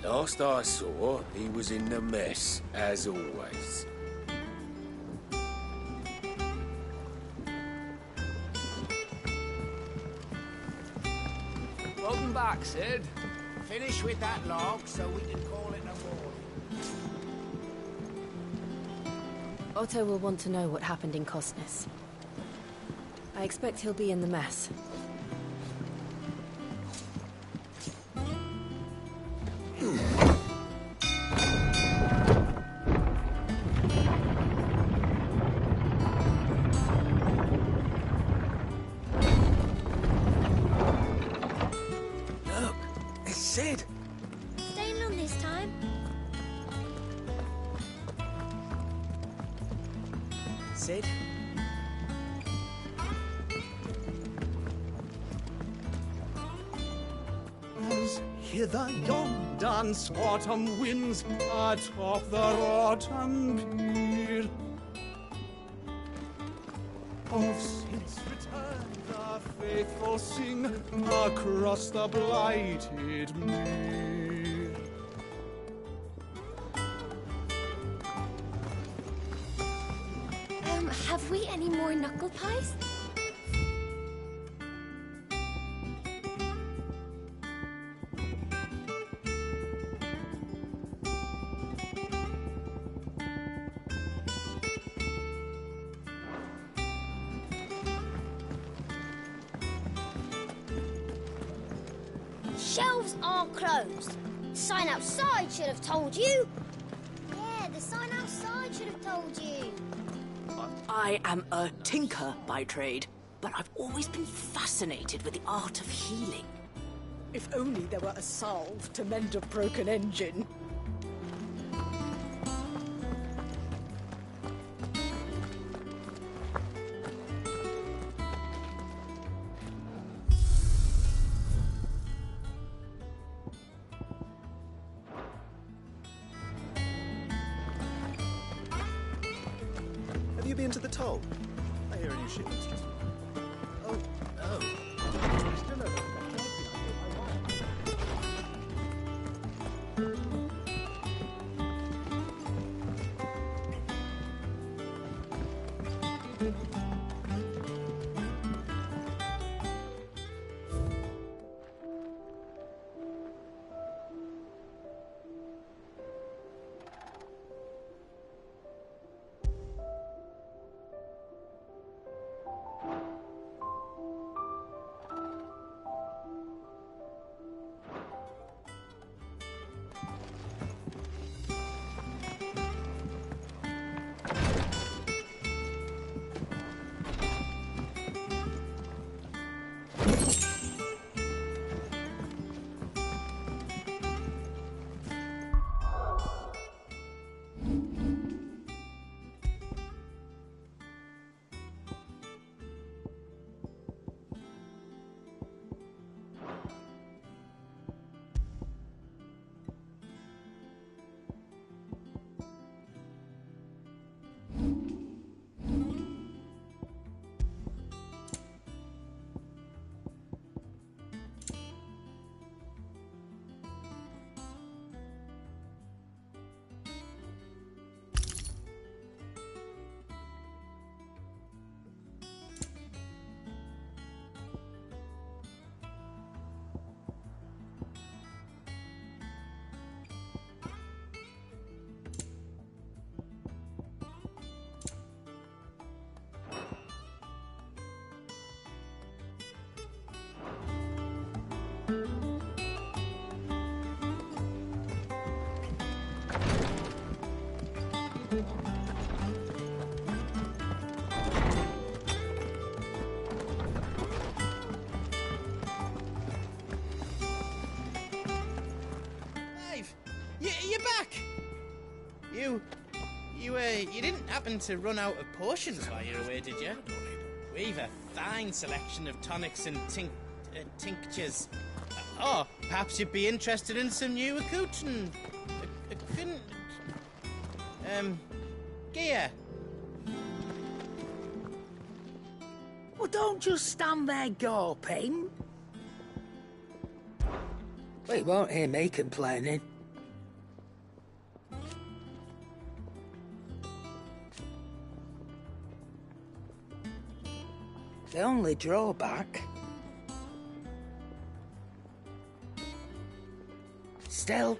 Last I saw, he was in the mess, as always. Welcome back, Sid. Finish with that log so we can call it a morning. Otto will want to know what happened in Costness. I expect he'll be in the mess. Look, it's Sid. Staying on this time? Sid? As hither yon dance autumn winds atop the rotten pier. Of Sid's return the faithful sing across the blighted mere. Have we any more knuckle pies? Shelves are closed. The sign outside should have told you. Yeah, the sign outside should have told you. I am a tinker by trade, but I've always been fascinated with the art of healing. If only there were a salve to mend a broken engine. Have you been to the toll? I hear a new shipment's just... Oh, no. Still over. You're back! You didn't happen to run out of potions while you were away, did you? We've a fine selection of tonics and tinctures. Oh, perhaps you'd be interested in some new accoutrement. Gear. Well, don't just stand there gawping. Well, you won't hear me complaining. The only drawback... Still...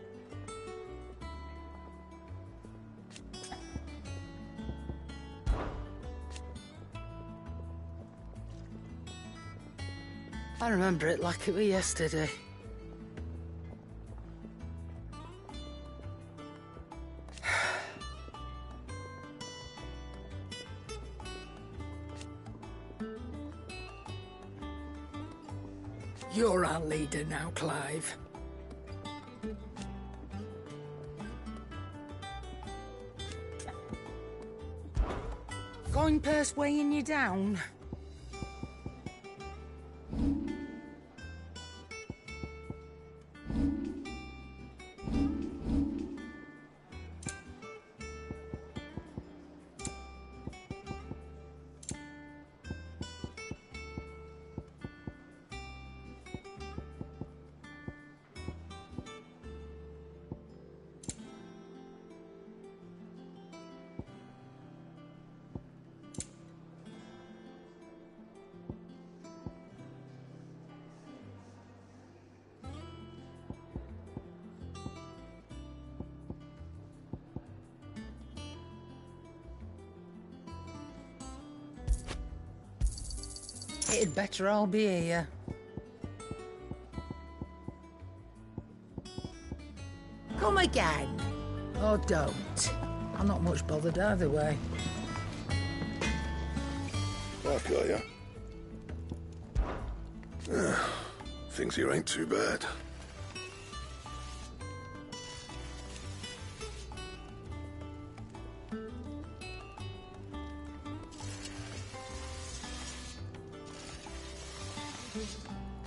I remember it like it was yesterday. You're our leader now, Clive. Going purse weighing you down? It'd better all be here. Come again. Or don't. I'm not much bothered either way. Back, are ya? Things here ain't too bad.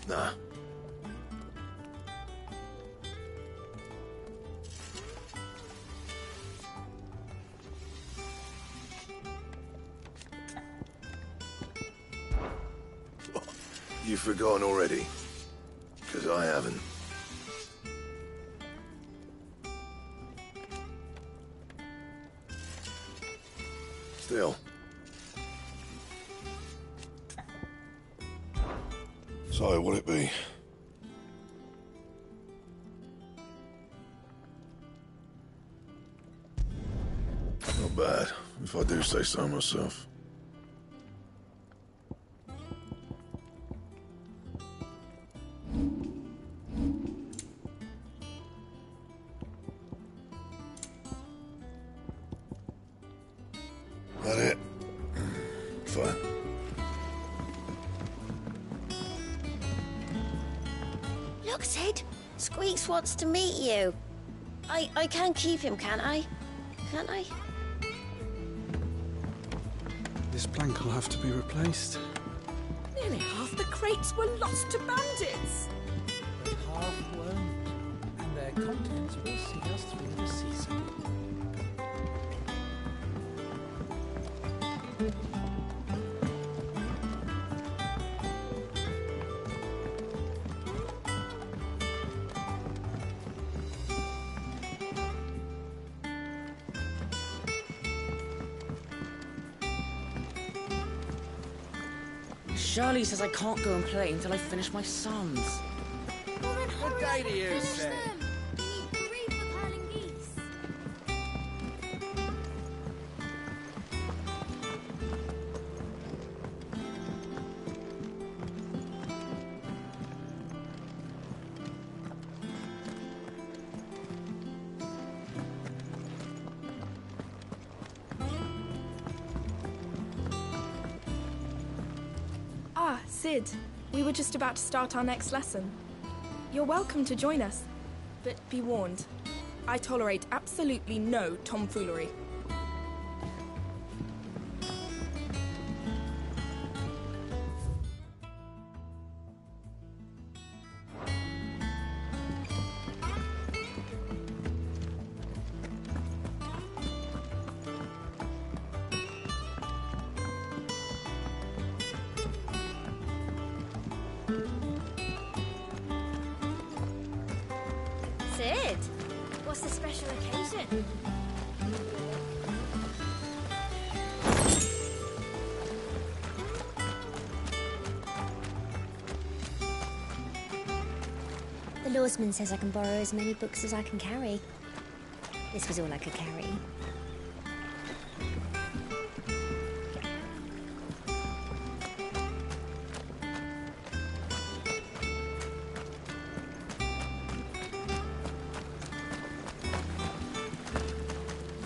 Nah. You've forgotten already? 'Cause I haven't. Still. So, what'll it be? Not bad, if I do say so myself. That it? Fine. Look, Sid. Squeaks wants to meet you. I can keep him, can't I? Can't I? This plank will have to be replaced. Nearly half the crates were lost to bandits. But half won't. And their contents will see us through the season. Shirley says I can't go and play until I finish my sums. Well, then What day do you finish say? them. We need 3 for curling geese. Ah, Sid. We were just about to start our next lesson. You're welcome to join us, but be warned. I tolerate absolutely no tomfoolery. Sid, what's the special occasion? The lawsman says I can borrow as many books as I can carry. This was all I could carry.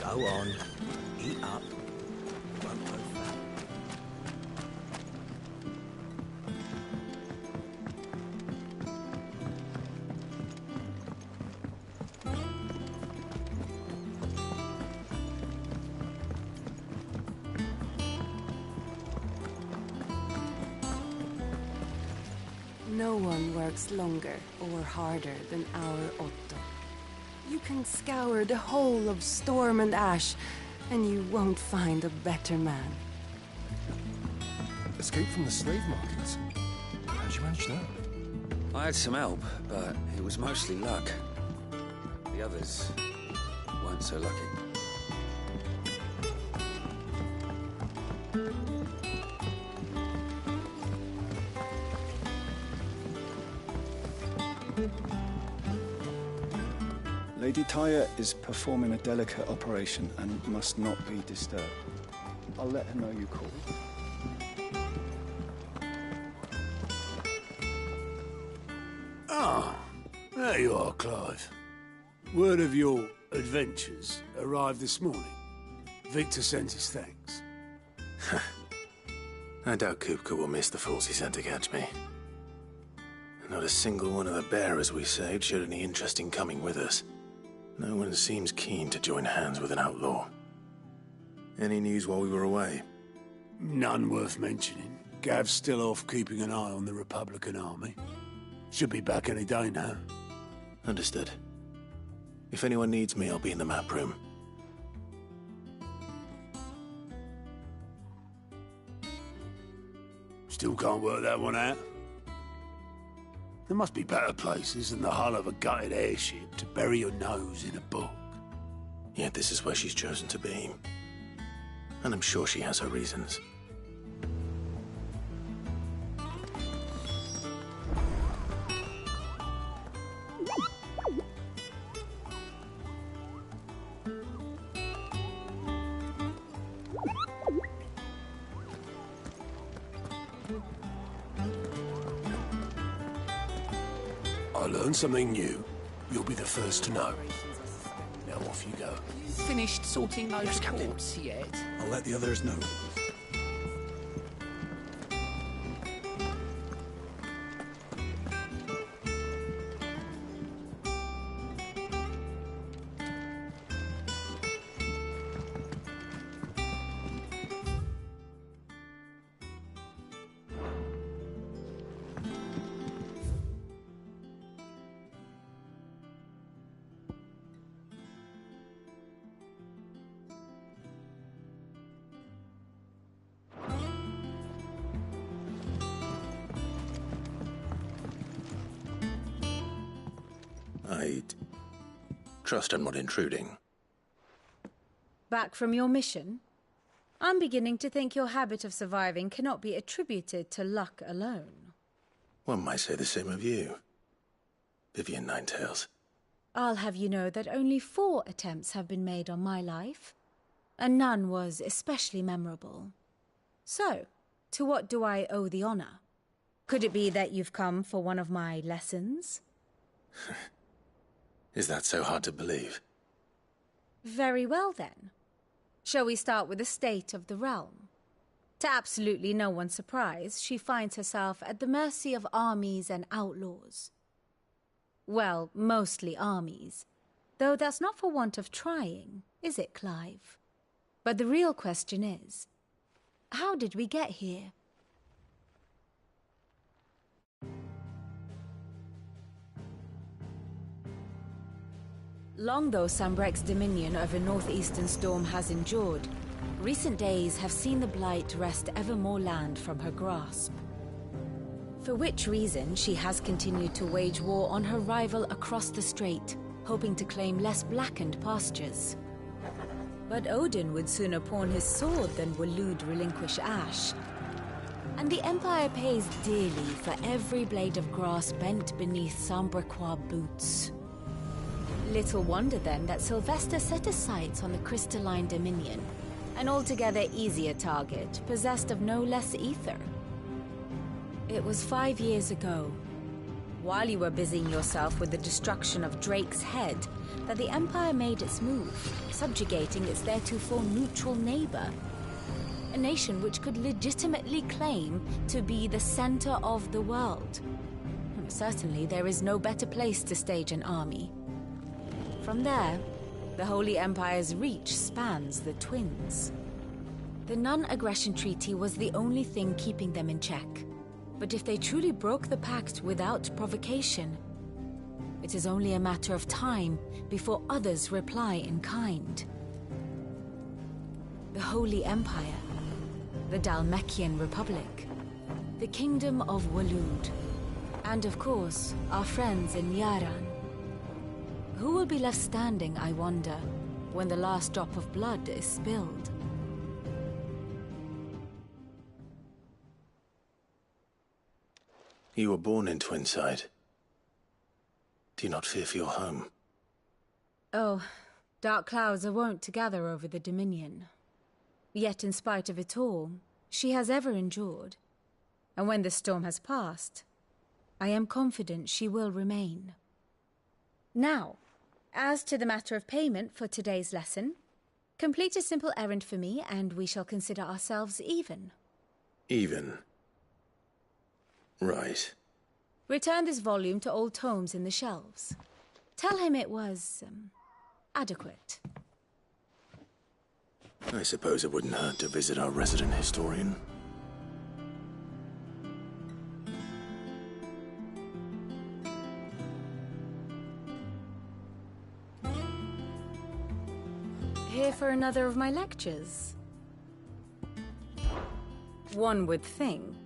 Go on. Eat up. Won't go fat. No one works longer or harder than our Otto. You can scour the whole of Storm and Ash, and you won't find a better man. Escape from the slave markets. How'd you manage that? I had some help, but it was mostly luck. The others weren't so lucky. Lady Tyre is performing a delicate operation and must not be disturbed. I'll let her know you called. Ah, there you are, Clive. Word of your adventures arrived this morning. Victor sends his thanks. I doubt Kupka will miss the fools he sent to catch me. Not a single one of the bearers we saved showed any interest in coming with us. No one seems keen to join hands with an outlaw. Any news while we were away? None worth mentioning. Gav's still off keeping an eye on the Republican army. Should be back any day now. Understood. If anyone needs me, I'll be in the map room. Still can't work that one out? There must be better places than the hull of a gutted airship to bury your nose in a book. Yet this is where she's chosen to be. And I'm sure she has her reasons. I learn something new, you'll be the first to know. Now off you go. Finished sorting those reports yet? I'll let the others know. I'd trust I'm not intruding. Back from your mission? I'm beginning to think your habit of surviving cannot be attributed to luck alone. One might say the same of you, Vivian Ninetails. I'll have you know that only 4 attempts have been made on my life, and none was especially memorable. So, to what do I owe the honor? Could it be that you've come for one of my lessons? Is that so hard to believe? Very well, then. Shall we start with the state of the realm? To absolutely no one's surprise, she finds herself at the mercy of armies and outlaws. Well, mostly armies. Though that's not for want of trying, is it, Clive? But the real question is, how did we get here? Long though Sambrek's dominion over northeastern Storm has endured, recent days have seen the Blight wrest ever more land from her grasp. For which reason she has continued to wage war on her rival across the strait, hoping to claim less blackened pastures. But Odin would sooner pawn his sword than Waloed relinquish Ash. And the Empire pays dearly for every blade of grass bent beneath Sambraquois boots. Little wonder then that Sylvester set his sights on the crystalline Dominion, an altogether easier target, possessed of no less ether. It was 5 years ago, while you were busying yourself with the destruction of Drake's head, that the Empire made its move, subjugating its theretofore neutral neighbor. A nation which could legitimately claim to be the center of the world. Certainly, there is no better place to stage an army. From there, the Holy Empire's reach spans the Twins. The non-aggression treaty was the only thing keeping them in check. But if they truly broke the pact without provocation, it is only a matter of time before others reply in kind. The Holy Empire, the Dhalmekian Republic, the Kingdom of Waloed, and of course, our friends in Yaran. Who will be left standing, I wonder, when the last drop of blood is spilled? You were born in Twinside. Do you not fear for your home? Oh, dark clouds are wont to gather over the Dominion. Yet in spite of it all, she has ever endured. And when the storm has passed, I am confident she will remain. Now, as to the matter of payment for today's lesson, complete a simple errand for me and we shall consider ourselves even. Even? Right. Return this volume to old tomes in the shelves. Tell him it was, adequate. I suppose it wouldn't hurt to visit our resident historian. Here for another of my lectures? One would think.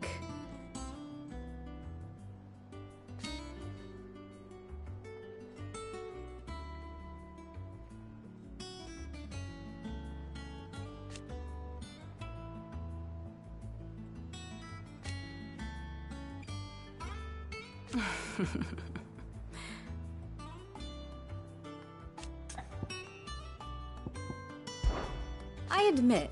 I admit.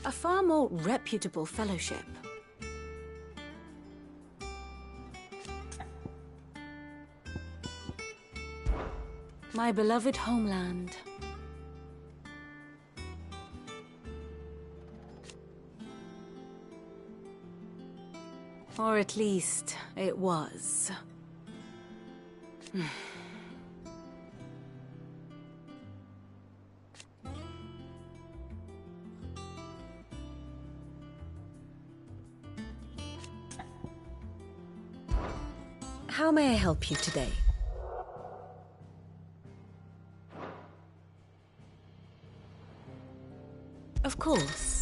A far more reputable fellowship. My beloved homeland. Or at least, it was. How may I help you today? Of course.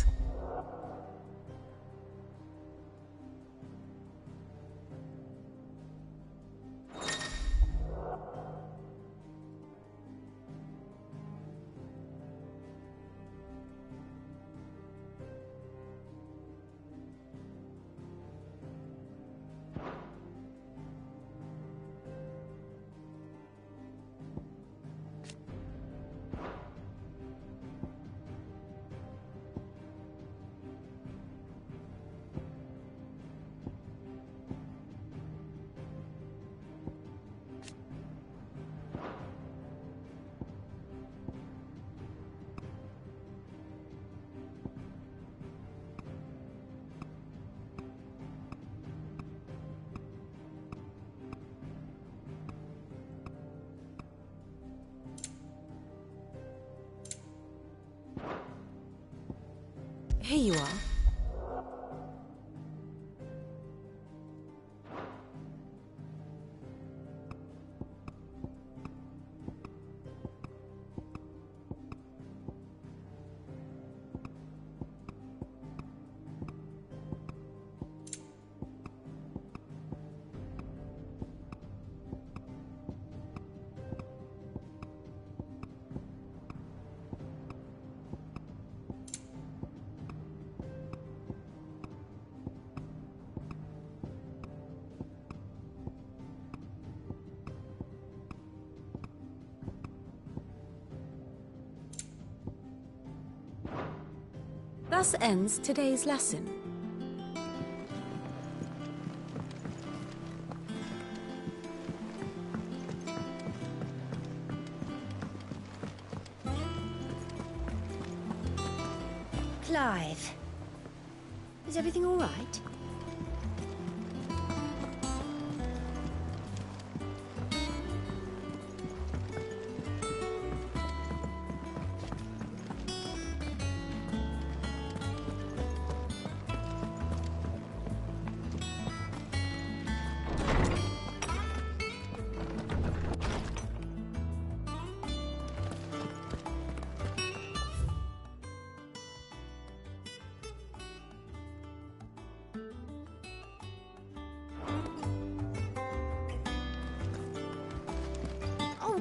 Here you are. thus ends today's lesson. Clive, is everything all right?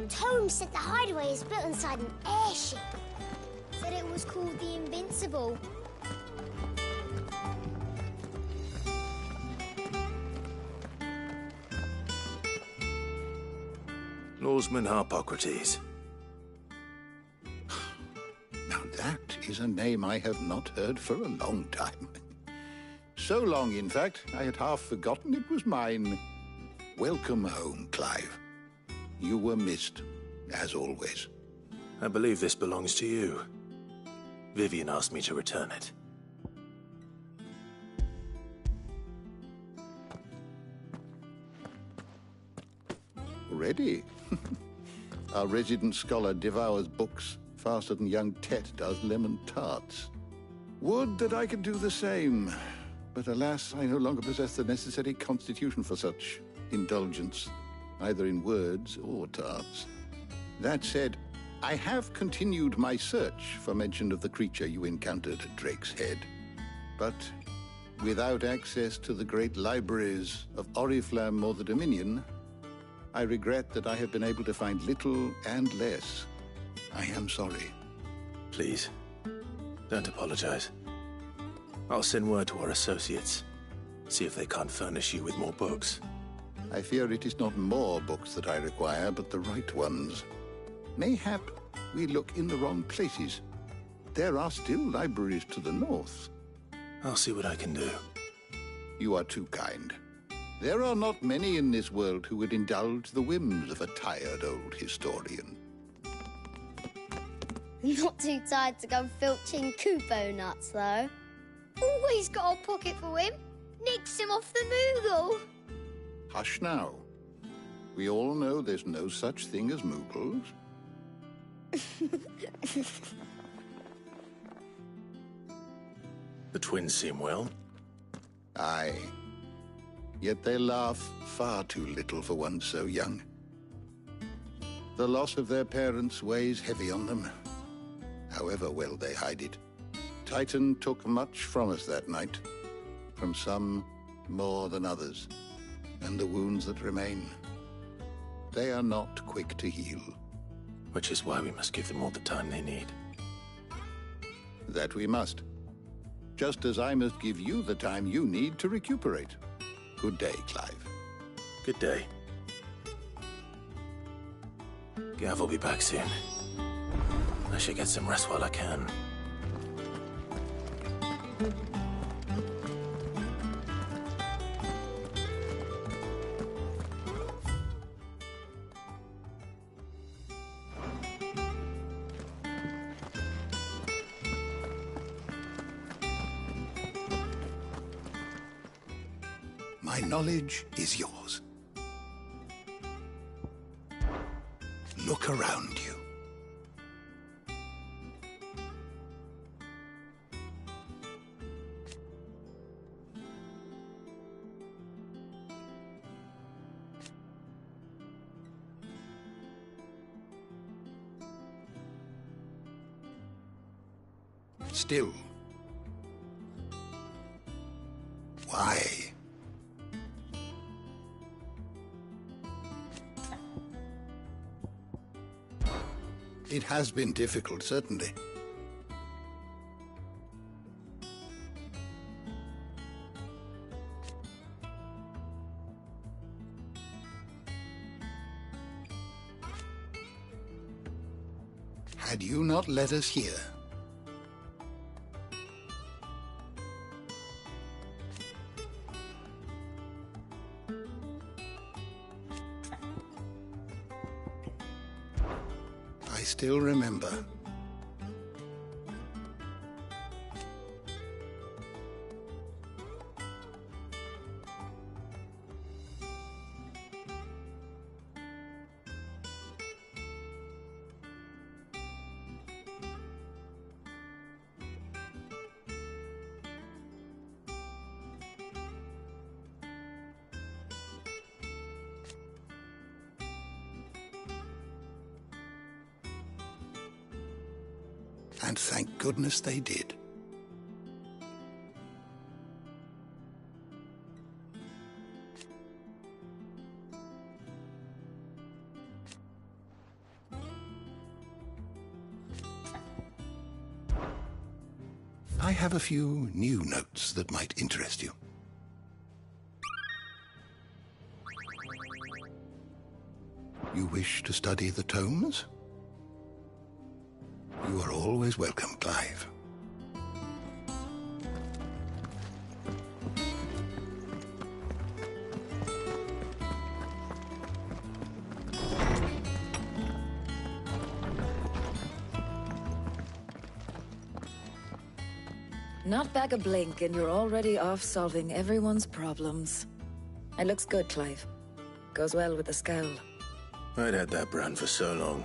Tome said the hideaway is built inside an airship. Said it was called the Invincible. Norseman Harpocrates. Now that is a name I have not heard for a long time. So long, in fact, I had half forgotten it was mine. Welcome home, Clive. You were missed, as always. I believe this belongs to you. Vivian asked me to return it. Ready? Our resident scholar devours books faster than young Tet does lemon tarts. Would that I could do the same. But alas, I no longer possess the necessary constitution for such indulgence, either in words or tarts. That said, I have continued my search for mention of the creature you encountered at Drake's Head. But without access to the great libraries of Oriflamme or the Dominion, I regret that I have been able to find little and less. I am sorry. Please, don't apologize. I'll send word to our associates, see if they can't furnish you with more books. I fear it is not more books that I require, but the right ones. Mayhap we look in the wrong places. There are still libraries to the north. I'll see what I can do. You are too kind. There are not many in this world who would indulge the whims of a tired old historian. Not too tired to go filching Kupo nuts, though. Always got a pocket for him. Nicks him off the Moogle. Hush now. We all know there's no such thing as Moogles. The twins seem well. Aye. Yet they laugh far too little for one so young. The loss of their parents weighs heavy on them, however well they hide it. Titan took much from us that night, from some more than others, and the wounds that remain, they are not quick to heal. Which is why we must give them all the time they need. That we must. Just as I must give you the time you need to recuperate. Good day, Clive. Good day. Gav will be back soon. I should get some rest while I can. My knowledge is yours. Look around you. Still. Why? It has been difficult, certainly. Had you not led us here, still remember. And thank goodness they did. I have a few new notes that might interest you. You wish to study the tomes? You are always welcome, Clive. Not back a blink and you're already off solving everyone's problems. It looks good, Clive. Goes well with the scowl. I'd had that brand for so long.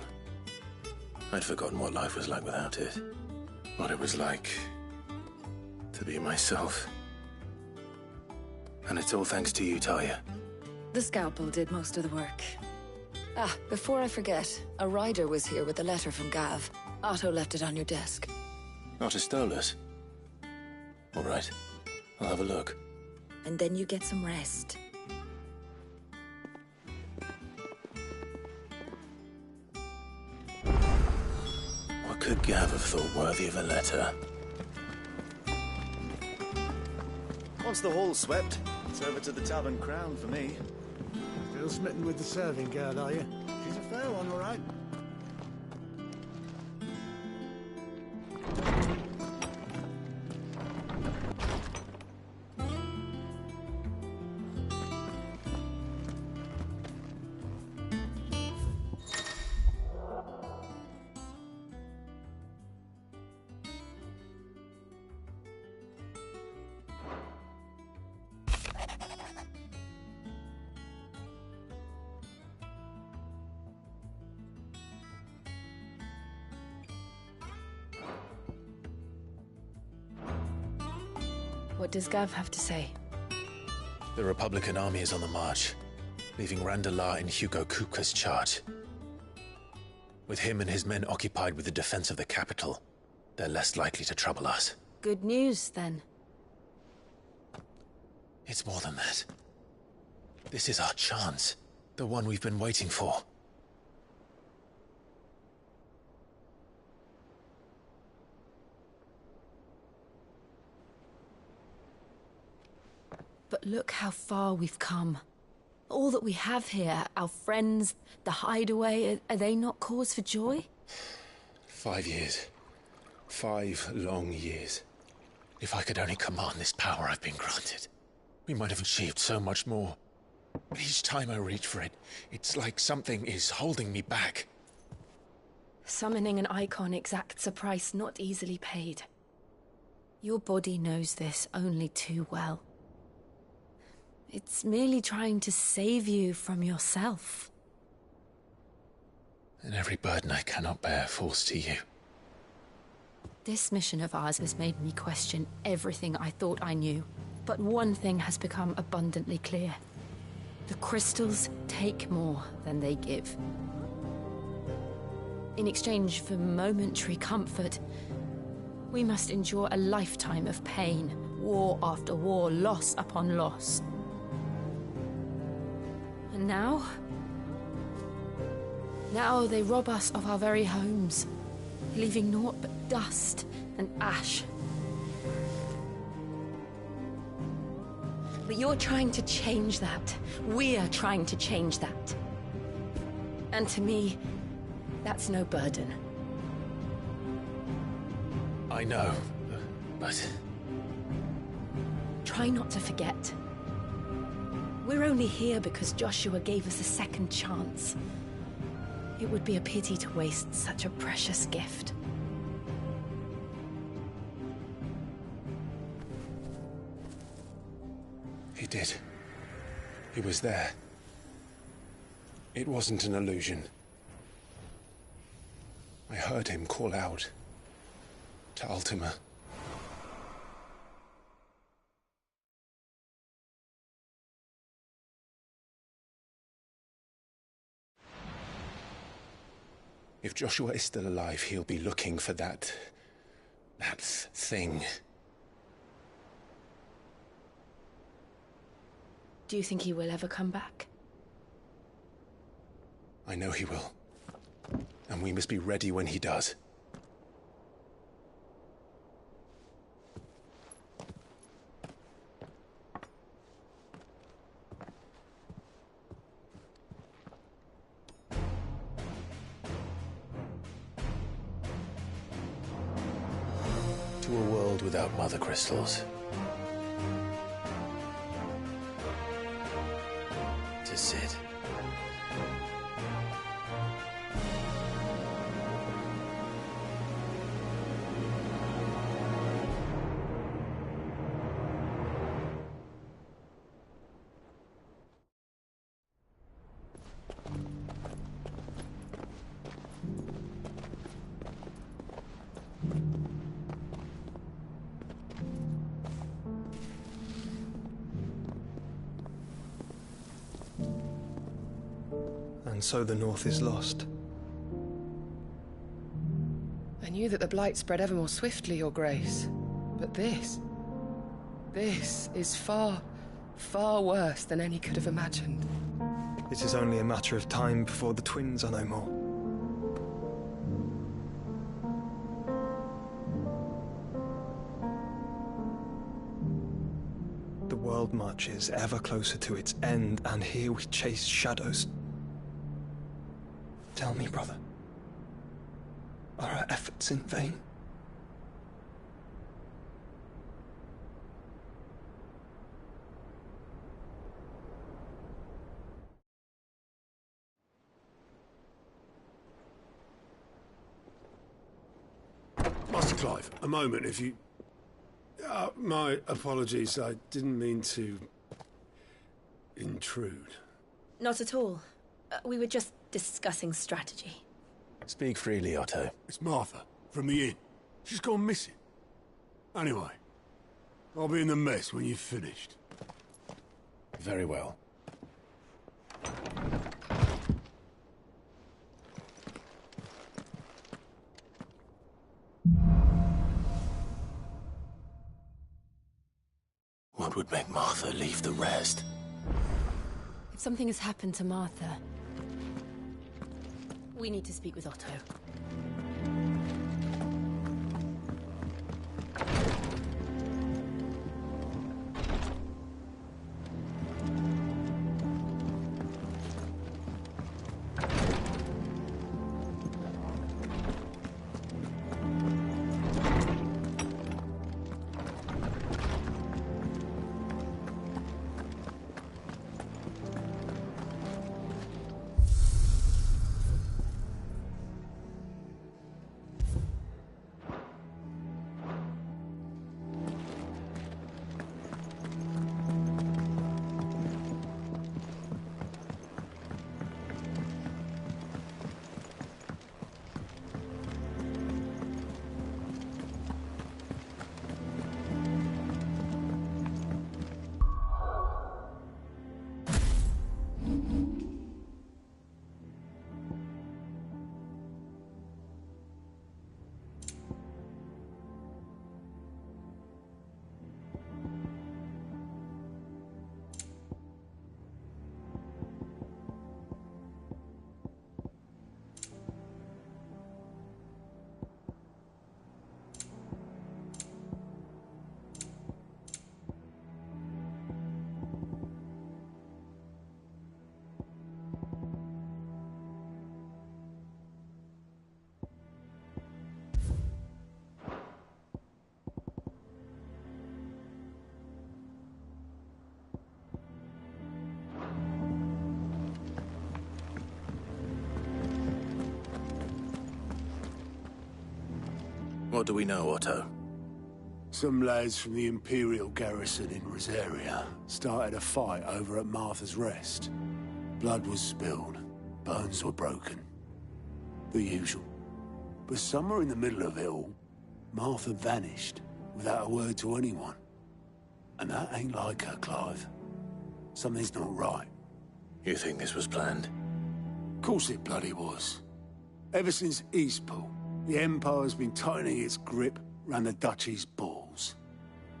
I'd forgotten what life was like without it. What it was like to be myself. And it's all thanks to you, Talia. The scalpel did most of the work. Ah, before I forget, a rider was here with a letter from Gav. Otto left it on your desk. Not a stolus. All right, I'll have a look. And then you get some rest. What could Gav have thought worthy of a letter? Once the hall's swept, it's over to the Tavern Crown for me. Still smitten with the serving girl, are you? She's a fair one, all right. What does Gav have to say? The Republican army is on the march, leaving Randalar in Hugo Kupka's charge. With him and his men occupied with the defense of the capital, they're less likely to trouble us. Good news, then. It's more than that. This is our chance. The one we've been waiting for. But look how far we've come. All that we have here, our friends, the hideaway, are they not cause for joy? 5 years. 5 long years. If I could only command this power I've been granted, we might have achieved so much more. But each time I reach for it, it's like something is holding me back. Summoning an icon exacts a price not easily paid. Your body knows this only too well. It's merely trying to save you from yourself. And every burden I cannot bear falls to you. This mission of ours has made me question everything I thought I knew. But one thing has become abundantly clear. The crystals take more than they give. In exchange for momentary comfort, we must endure a lifetime of pain, war after war, loss upon loss. And now they rob us of our very homes, leaving naught but dust and ash. But you're trying to change that. We're trying to change that. And to me, that's no burden. I know, but... Try not to forget. We're only here because Joshua gave us a second chance. It would be a pity to waste such a precious gift. He did. He was there. It wasn't an illusion. I heard him call out to Ultima. If Joshua is still alive, he'll be looking for that thing. Do you think he will ever come back? I know he will. And we must be ready when he does. To a world without mother crystals. To Sid. And so the North is lost. I knew that the Blight spread ever more swiftly, Your Grace. But this is far, far worse than any could have imagined. It is only a matter of time before the twins are no more. The world marches ever closer to its end, and here we chase shadows. Tell me, brother, are our efforts in vain? Master Clive, a moment, if you... my apologies, I didn't mean to... intrude. Not at all. We were just discussing strategy. Speak freely, Otto. It's Martha, from the inn. She's gone missing. Anyway, I'll be in the mess when you've finished. Very well. What would make Martha leave the rest? If something has happened to Martha, we need to speak with Otto. What do we know, Otto? Some lads from the Imperial garrison in Rosaria started a fight over at Martha's Rest. Blood was spilled, bones were broken. The usual. But somewhere in the middle of it all, Martha vanished without a word to anyone. And that ain't like her, Clive. Something's not right. You think this was planned? Of course it bloody was. Ever since Eastpool, the Empire's been tightening its grip round the Duchy's balls.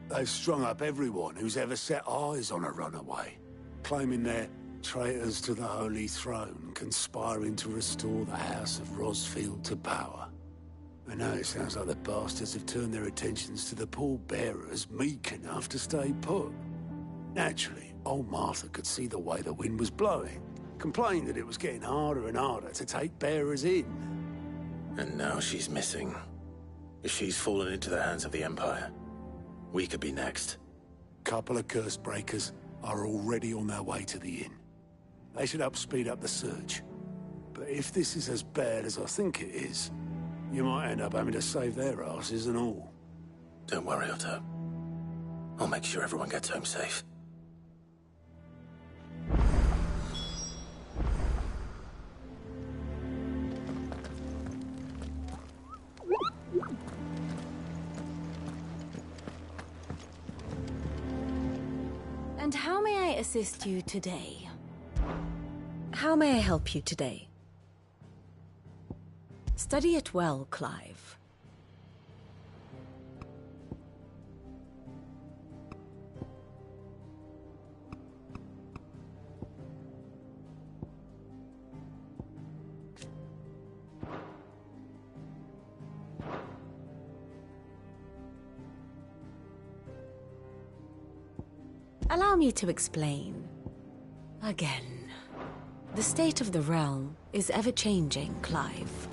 They've strung up everyone who's ever set eyes on a runaway, claiming they're traitors to the Holy Throne, conspiring to restore the House of Rosfield to power. And now it sounds like the bastards have turned their attentions to the pallbearers meek enough to stay put. Naturally, old Martha could see the way the wind was blowing, complained that it was getting harder and harder to take bearers in. And now she's missing. If she's fallen into the hands of the Empire, we could be next. Couple of curse breakers are already on their way to the inn. They should help speed up the search. But if this is as bad as I think it is, you might end up having to save their asses and all. Don't worry, Otto. I'll make sure everyone gets home safe. And how may I assist you today? How may I help you today? Study it well, Clive. Allow me to explain. Again. The state of the realm is ever-changing, Clive.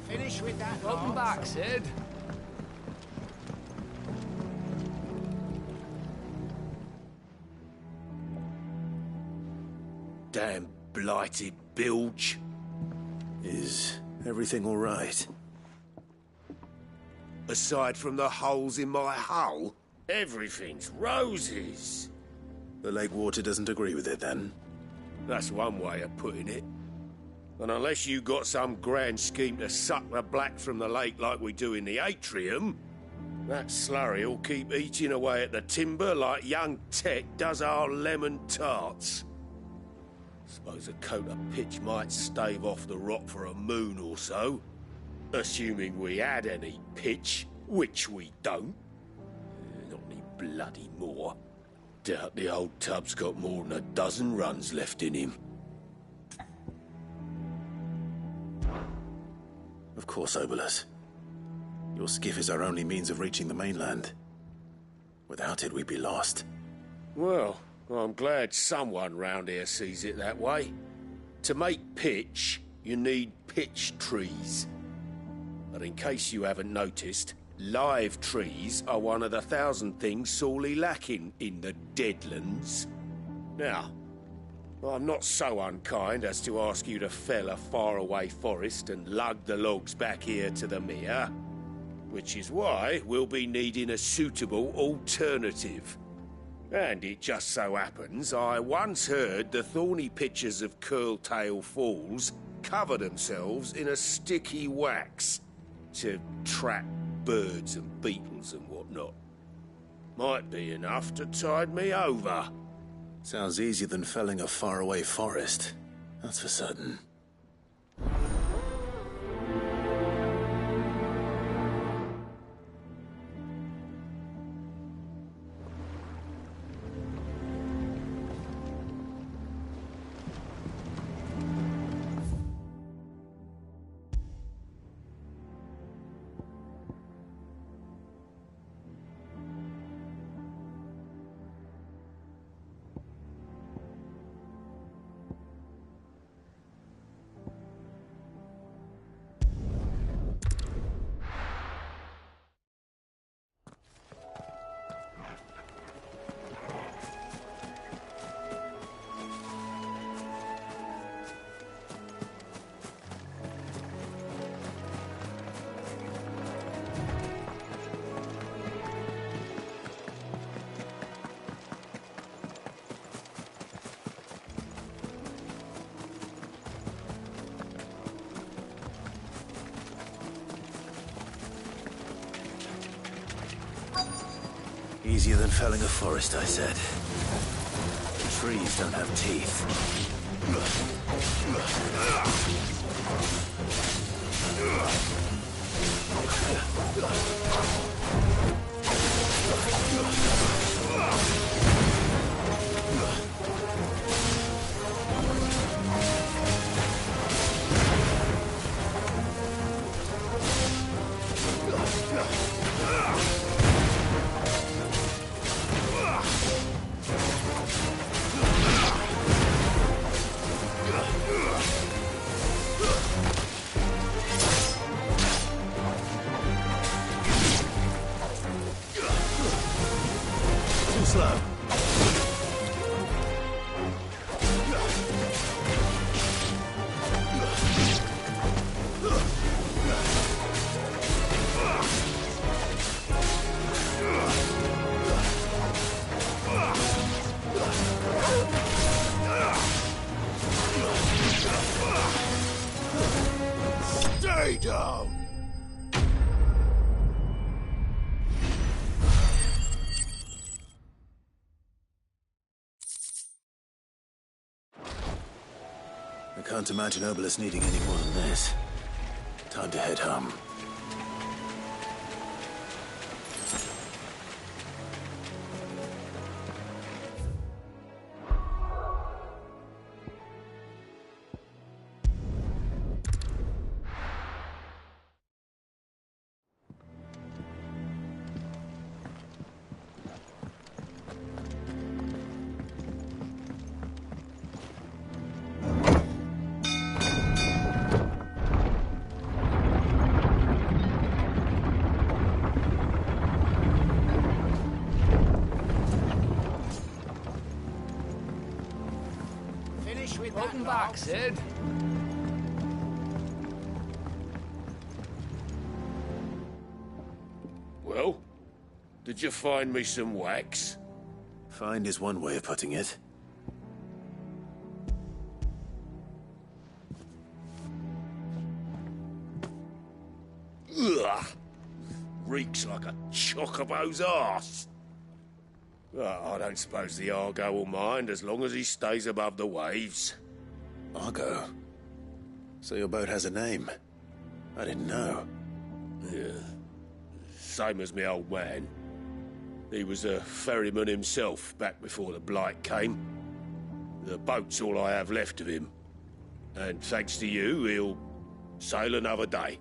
Finish with that. Welcome log. back, Sid. Damn blighted bilge. Is everything all right? Aside from the holes in my hull, everything's roses. The lake water doesn't agree with it, then? That's one way of putting it. And unless you got some grand scheme to suck the black from the lake like we do in the atrium, that slurry will keep eating away at the timber like young Tet does our lemon tarts. Suppose a coat of pitch might stave off the rot for a moon or so. Assuming we had any pitch, which we don't. Not any bloody more. Doubt the old tub's got more than a dozen runs left in him. Of course, Obolus. Your skiff is our only means of reaching the mainland. Without it, we'd be lost. Well, I'm glad someone round here sees it that way. To make pitch, you need pitch trees. But in case you haven't noticed, live trees are one of the 1,000 things sorely lacking in the Deadlands. Now, I'm not so unkind as to ask you to fell a faraway forest and lug the logs back here to the mere, which is why we'll be needing a suitable alternative. And it just so happens I once heard the thorny pitchers of Curltail Falls cover themselves in a sticky wax to trap birds and beetles and whatnot. Might be enough to tide me over. Sounds easier than felling a faraway forest. That's for certain. Easier than felling a forest, I said. Trees don't have teeth. Stay down! I can't imagine Obelisk needing any more than this. Time to head home. Welcome back, Sid. Well, did you find me some wax? Find is one way of putting it. Ugh! Reeks like a chocobo's arse. Well, I don't suppose the Argo will mind as long as he stays above the waves. Argo? So your boat has a name? I didn't know. Yeah. Same as me old man. He was a ferryman himself back before the Blight came. The boat's all I have left of him. And thanks to you, he'll sail another day.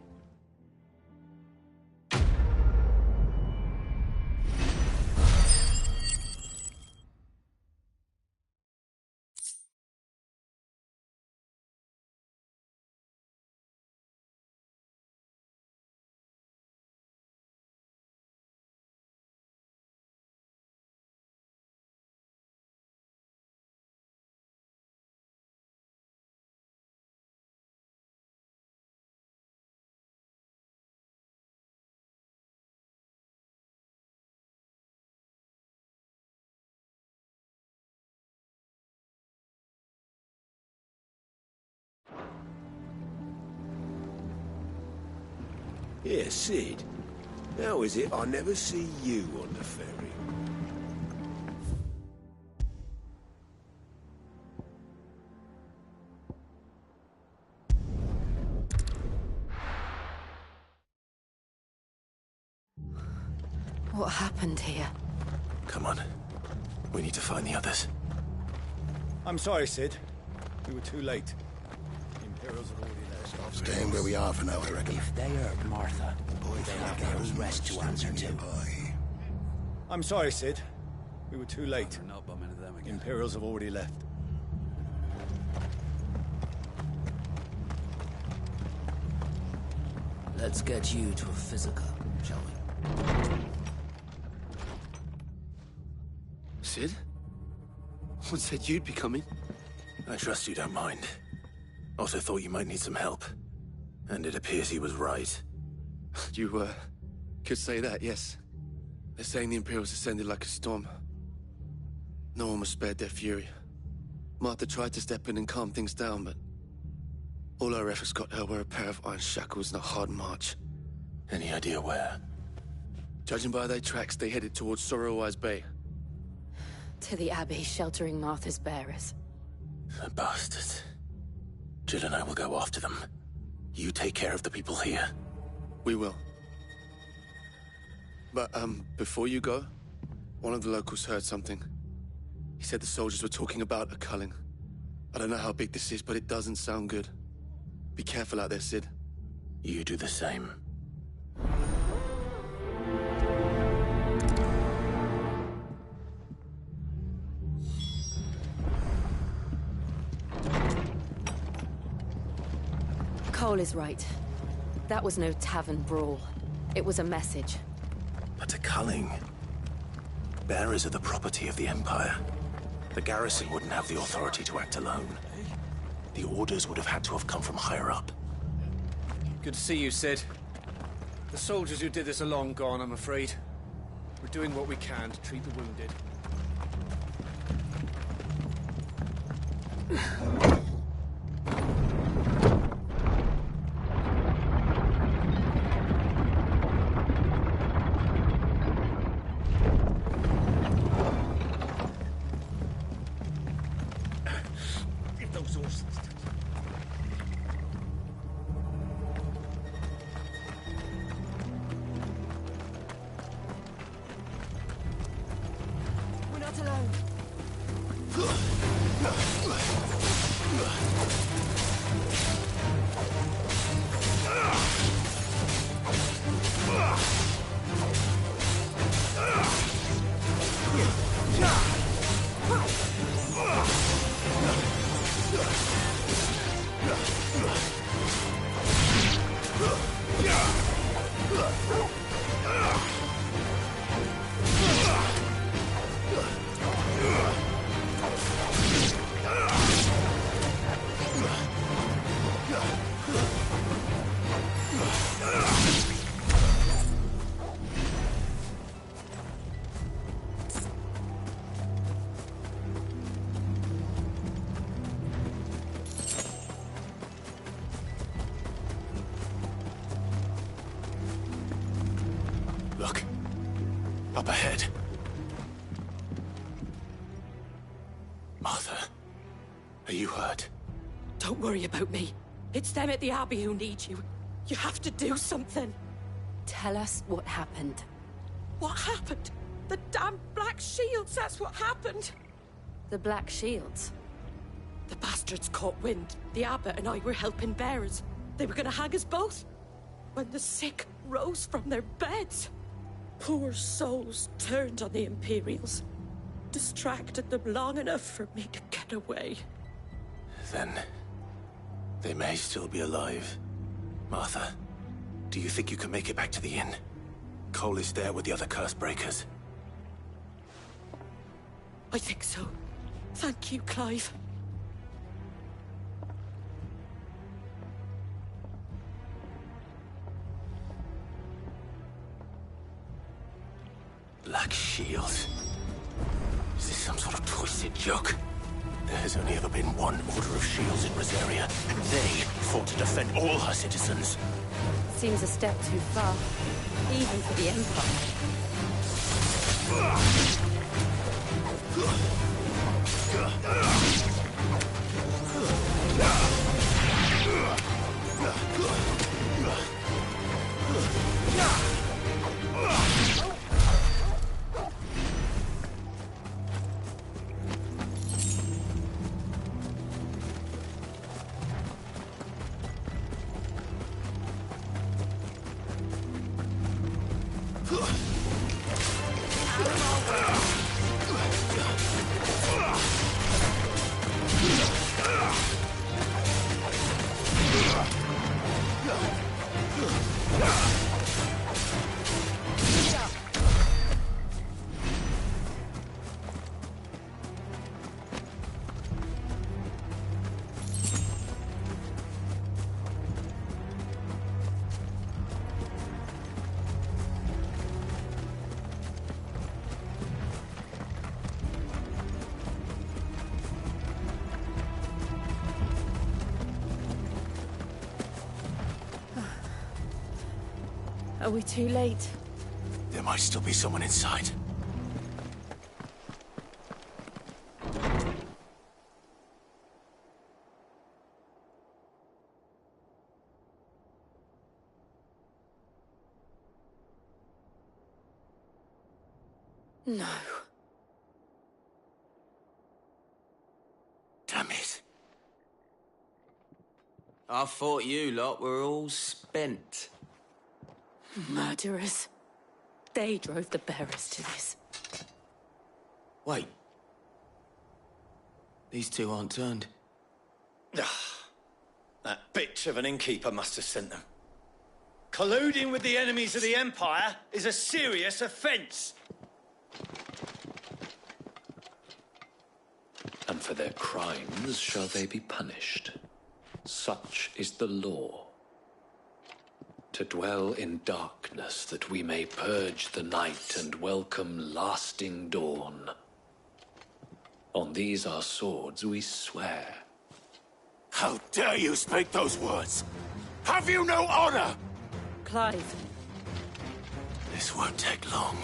Yeah, Sid. How is it I never see you on the ferry? What happened here? Come on. We need to find the others. I'm sorry, Sid. We were too late. The Imperials have already let us off. Staying where we are for now, I reckon. If they hurt Martha, they'll have their own rest to answer to. I'm sorry, Sid. We were too late. The Imperials have already left. Let's get you to a physical, shall we? Sid? What said you'd be coming? I trust you don't mind. Also thought you might need some help. And it appears he was right. You, could say that, yes. They're saying the Imperials descended like a storm. No one was spared their fury. Martha tried to step in and calm things down, but all our efforts got her were a pair of iron shackles and a hard march. Any idea where? Judging by their tracks, they headed towards Sorrowwise Bay. To the Abbey, sheltering Martha's bearers. The bastards. Jill and I will go after them. You take care of the people here. We will. But, before you go, one of the locals heard something. He said the soldiers were talking about a culling. I don't know how big this is, but it doesn't sound good. Be careful out there, Sid. You do the same. Cole is right. That was no tavern brawl. It was a message. But a culling. Bearers are the property of the Empire. The garrison wouldn't have the authority to act alone. The orders would have had to have come from higher up. Good to see you, Sid. The soldiers who did this are long gone, I'm afraid. We're doing what we can to treat the wounded. Up ahead. Martha, are you hurt? Don't worry about me. It's them at the Abbey who need you. You have to do something. Tell us what happened. What happened? The damn Black Shields, that's what happened. The Black Shields? The bastards caught wind. The Abbot and I were helping bearers. They were gonna hang us both. When the sick rose from their beds. Poor souls turned on the Imperials. Distracted them long enough for me to get away. Then they may still be alive. Martha, do you think you can make it back to the inn? Cole is there with the other curse breakers. I think so. Thank you, Clive. Black Shields. Is this some sort of twisted joke? There has only ever been one Order of Shields in Rosaria, and they fought to defend all her citizens. Seems a step too far. even for the Empire. Are we too late? There might still be someone inside. No. Damn it. I thought you lot were all spent. Murderers. They drove the bearers to this. Wait. These two aren't turned. That bitch of an innkeeper must have sent them. Colluding with the enemies of the Empire is a serious offence. And for their crimes shall they be punished. Such is the law. To dwell in darkness that we may purge the night and welcome lasting dawn. On these our swords we swear. How dare you speak those words? Have you no honor? Clive. This won't take long.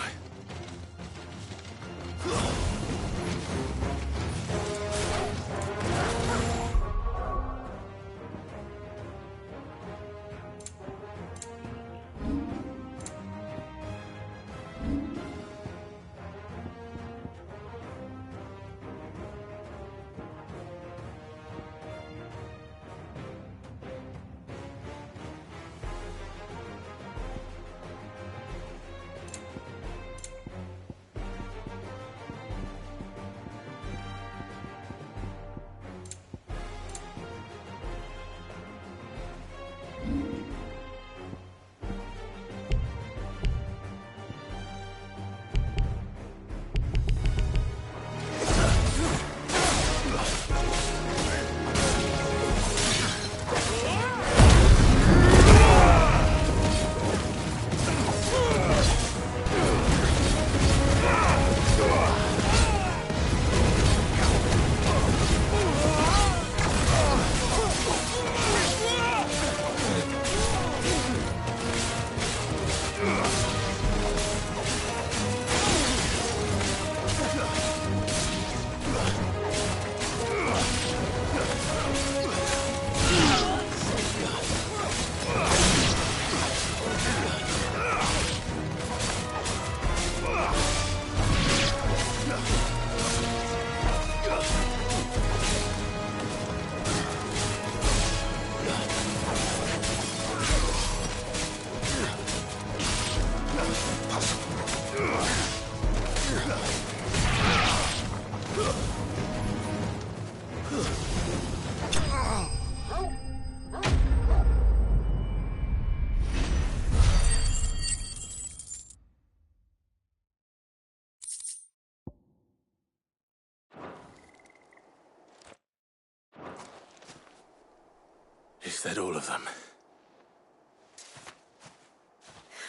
Is that all of them?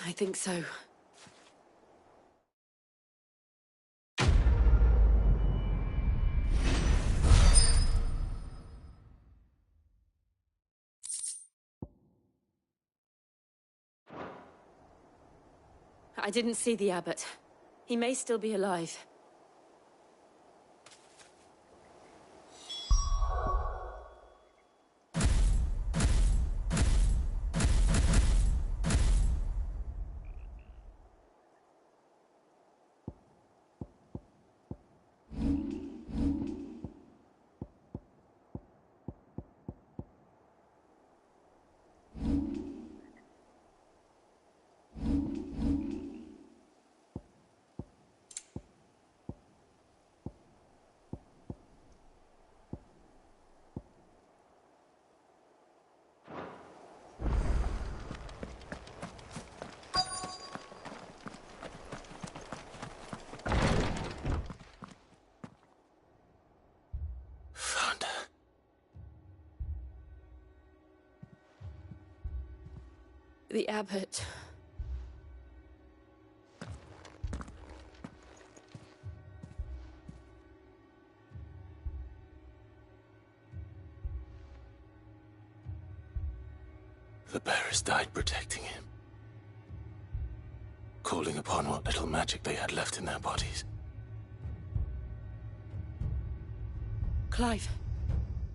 I think so. I didn't see the abbot. He may still be alive. The abbot. The bearers died protecting him, calling upon what little magic they had left in their bodies. Clive.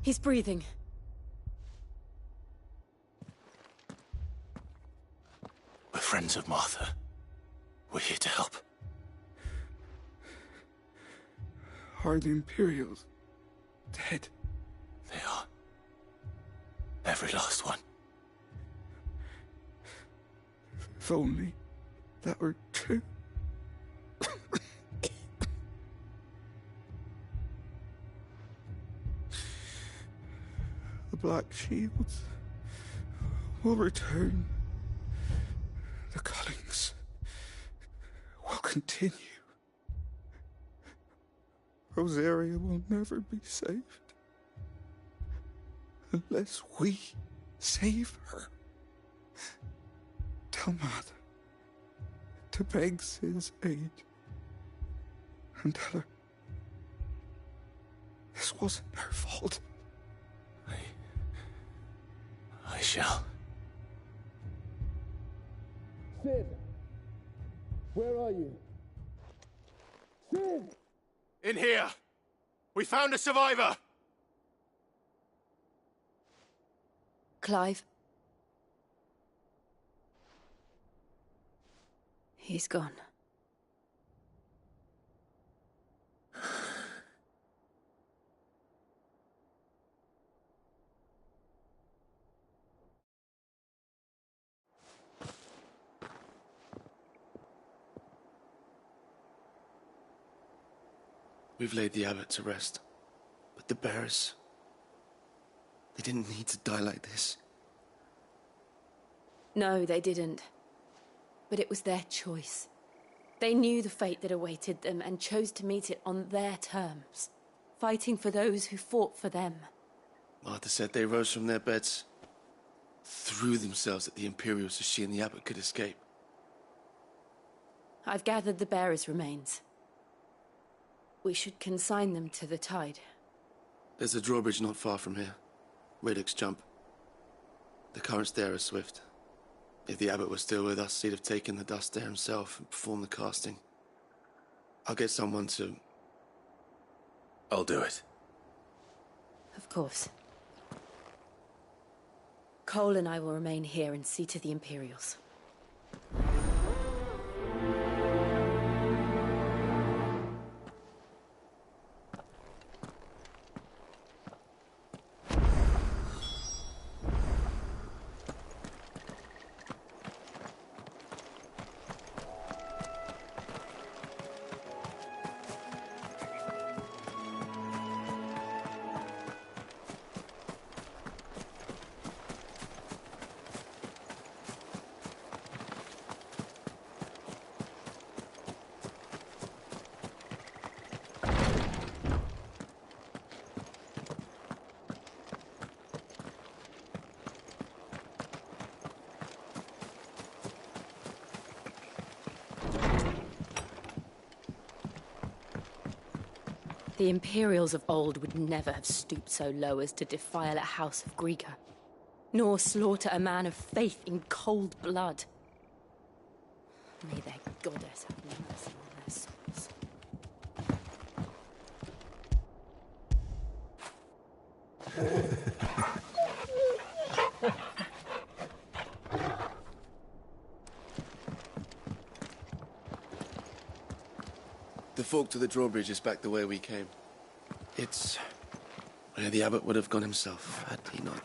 He's breathing. We're friends of Martha. We're here to help. Are the Imperials dead? They are. Every last one. If only that were true. The Black Shields will return. The cullings will continue. Rosaria will never be saved unless we save her. Tell Mother to beg Sid's aid and tell her this wasn't her fault. I shall. Sid! Where are you? Sid! In here! We found a survivor! Clive. He's gone. We've laid the abbot to rest. But the bearers... they didn't need to die like this. No, they didn't. But it was their choice. They knew the fate that awaited them and chose to meet it on their terms, fighting for those who fought for them. Martha said they rose from their beds, threw themselves at the Imperials so she and the abbot could escape. I've gathered the bearers' remains. We should consign them to the tide. There's a drawbridge not far from here. Radix jump. The currents there are swift. If the abbot was still with us, he'd have taken the dust there himself and performed the casting. I'll get someone to... I'll do it. Of course. Cole and I will remain here and see to the Imperials. The Imperials of old would never have stooped so low as to defile a house of Greeka, nor slaughter a man of faith in cold blood. May their goddess have mercy on their souls. The fork to the drawbridge is back the way we came. It's where the abbot would have gone himself, had he not.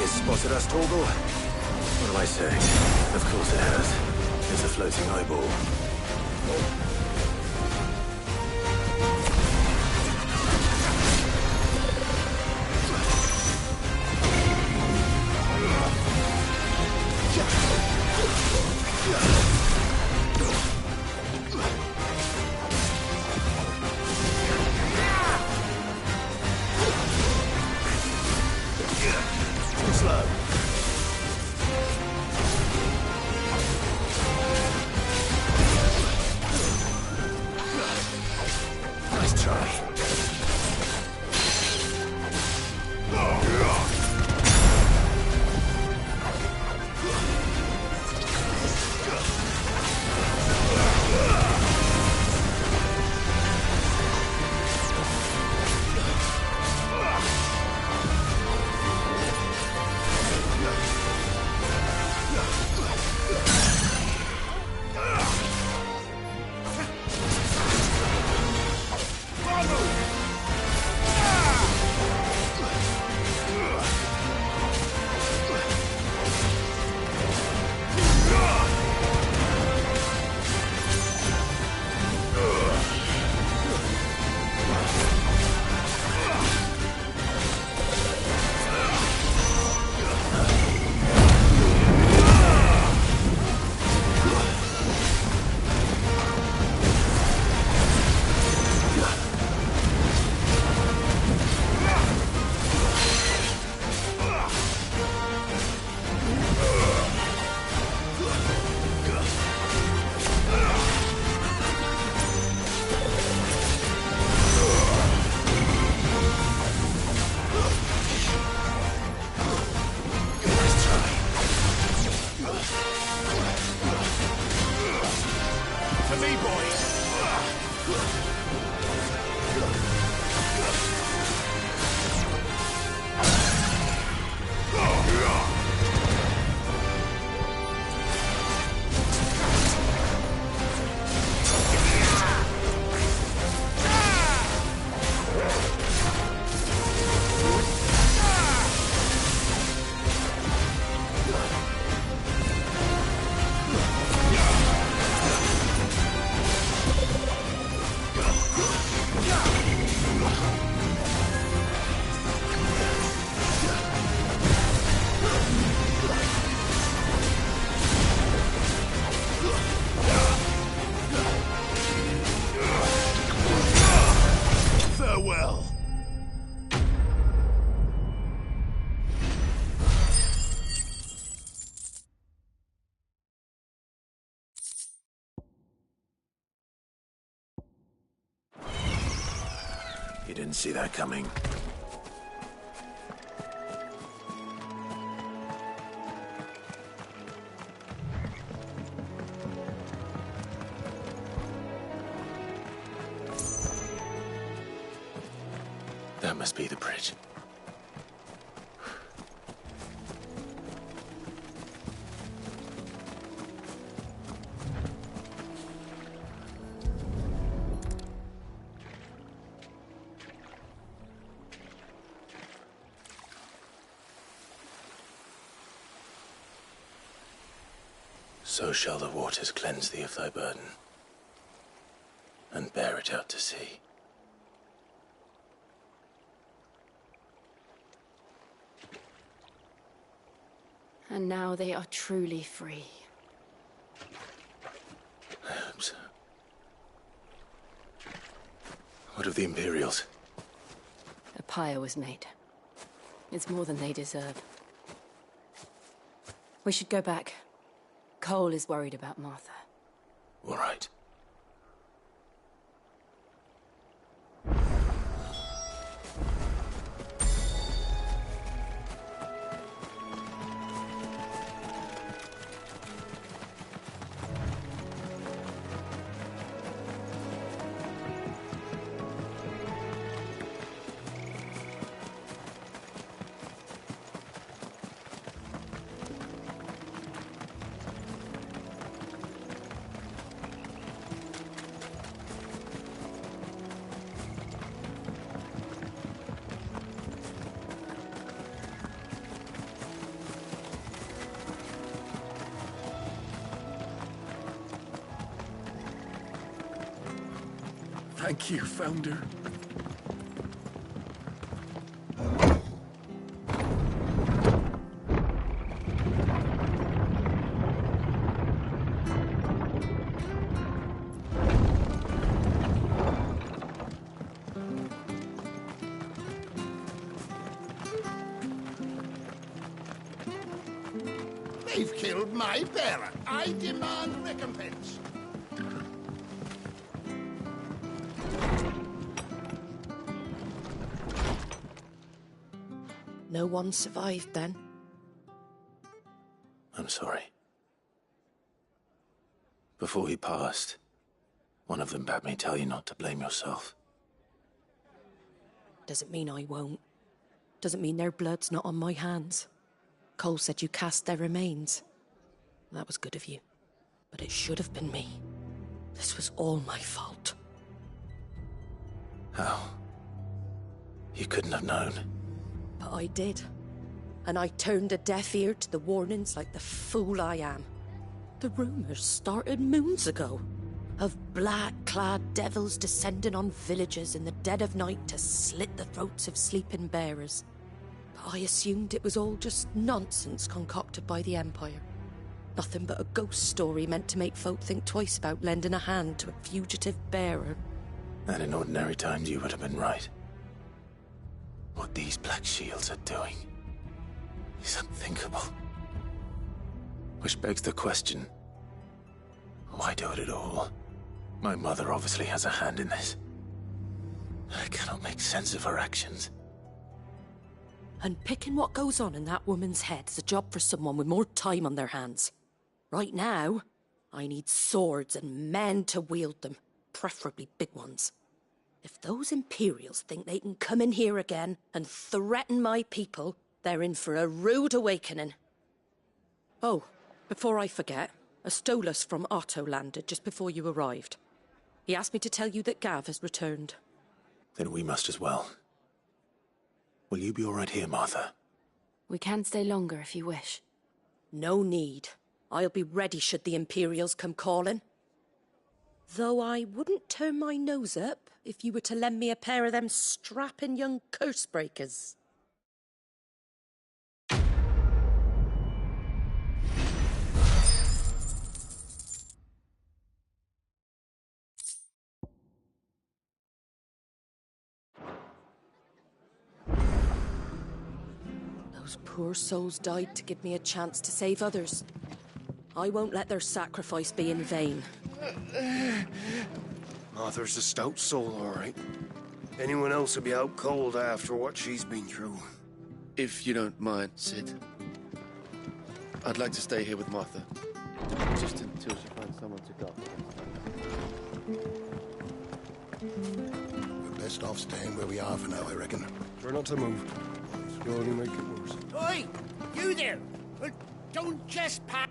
Spotted us, Torgal? What am I saying? Of course it has. It's a floating eyeball. You didn't see that coming. That must be the bridge. So shall the waters cleanse thee of thy burden, and bear it out to sea. And now they are truly free. I hope so. What of the Imperials? A pyre was made. It's more than they deserve. We should go back. Cole is worried about Martha. All right. Thank you, Founder. They've killed my bearer. I demand recompense. No one survived then? I'm sorry. Before he passed, one of them bade me tell you not to blame yourself. Doesn't mean I won't. Doesn't mean their blood's not on my hands. Cole said you cast their remains. That was good of you. But it should have been me. This was all my fault. How? You couldn't have known. But I did. And I turned a deaf ear to the warnings like the fool I am. The rumours started moons ago. Of black-clad devils descending on villages in the dead of night to slit the throats of sleeping bearers. But I assumed it was all just nonsense concocted by the Empire. Nothing but a ghost story meant to make folk think twice about lending a hand to a fugitive bearer. And in ordinary times you would have been right. What these Black Shields are doing is unthinkable. Which begs the question, why do it at all? My mother obviously has a hand in this. I cannot make sense of her actions. And picking what goes on in that woman's head is a job for someone with more time on their hands. Right now, I need swords and men to wield them, preferably big ones. If those Imperials think they can come in here again and threaten my people, they're in for a rude awakening. Oh, before I forget, a Stolas from Otto landed just before you arrived. He asked me to tell you that Gav has returned. Then we must as well. Will you be all right here, Martha? We can stay longer if you wish. No need. I'll be ready should the Imperials come calling. Though I wouldn't turn my nose up if you were to lend me a pair of them strapping young curse breakers. Those poor souls died to give me a chance to save others. I won't let their sacrifice be in vain. Martha's a stout soul, all right. Anyone else would be out cold after what she's been through. If you don't mind, Sid. I'd like to stay here with Martha. Just until she finds someone to go. The best off staying where we are for now, I reckon. Try not to move. You'll only make it worse. Oi! You there! Don't just pass.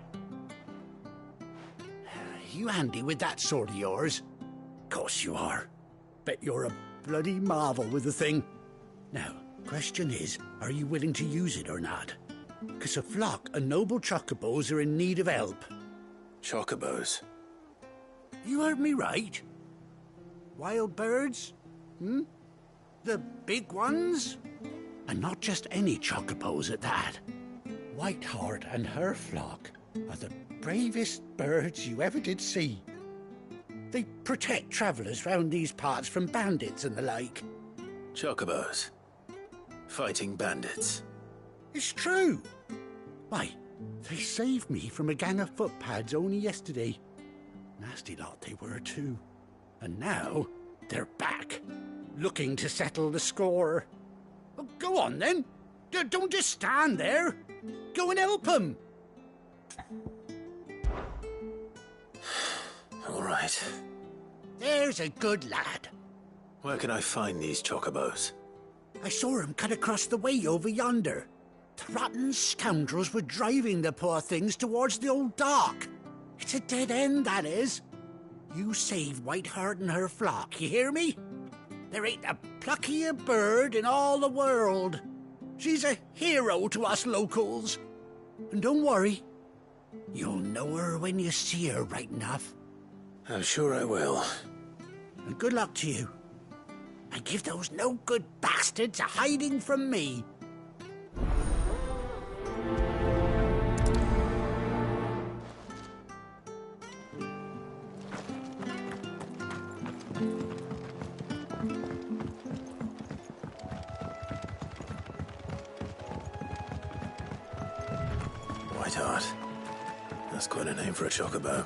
You handy with that sword of yours? Course you are. Bet you're a bloody marvel with the thing. Now, question is, are you willing to use it or not? 'Cause a flock of noble chocobos are in need of help. Chocobos? You heard me right. Wild birds? The big ones? And not just any chocobos at that. Whiteheart and her flock are the bravest birds you ever did see. They protect travellers round these parts from bandits and the like. Chocobos? Fighting bandits? It's true. Why, they saved me from a gang of footpads only yesterday. Nasty lot they were too. And now they're back, looking to settle the score. Well, go on then. Don't just stand there. Go and help them. All right. There's a good lad. Where can I find these chocobos? I saw him cut across the way over yonder. The rotten scoundrels were driving the poor things towards the old dock. It's a dead end, that is. You save Whiteheart and her flock, you hear me? There ain't a pluckier bird in all the world. She's a hero to us locals. And don't worry, you'll know her when you see her right enough. I'm sure I will. And good luck to you. And give those no-good bastards a hiding from me. Whiteheart. That's quite a name for a chocobo.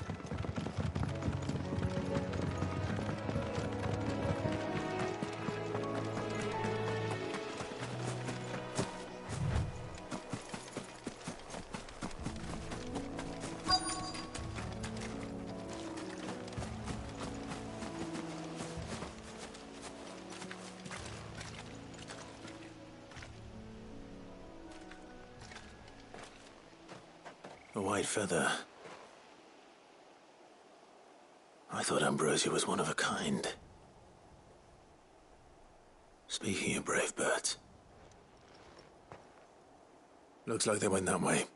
A white feather. I thought Ambrosia was one of a kind. Speaking of brave birds. Looks like they went that way.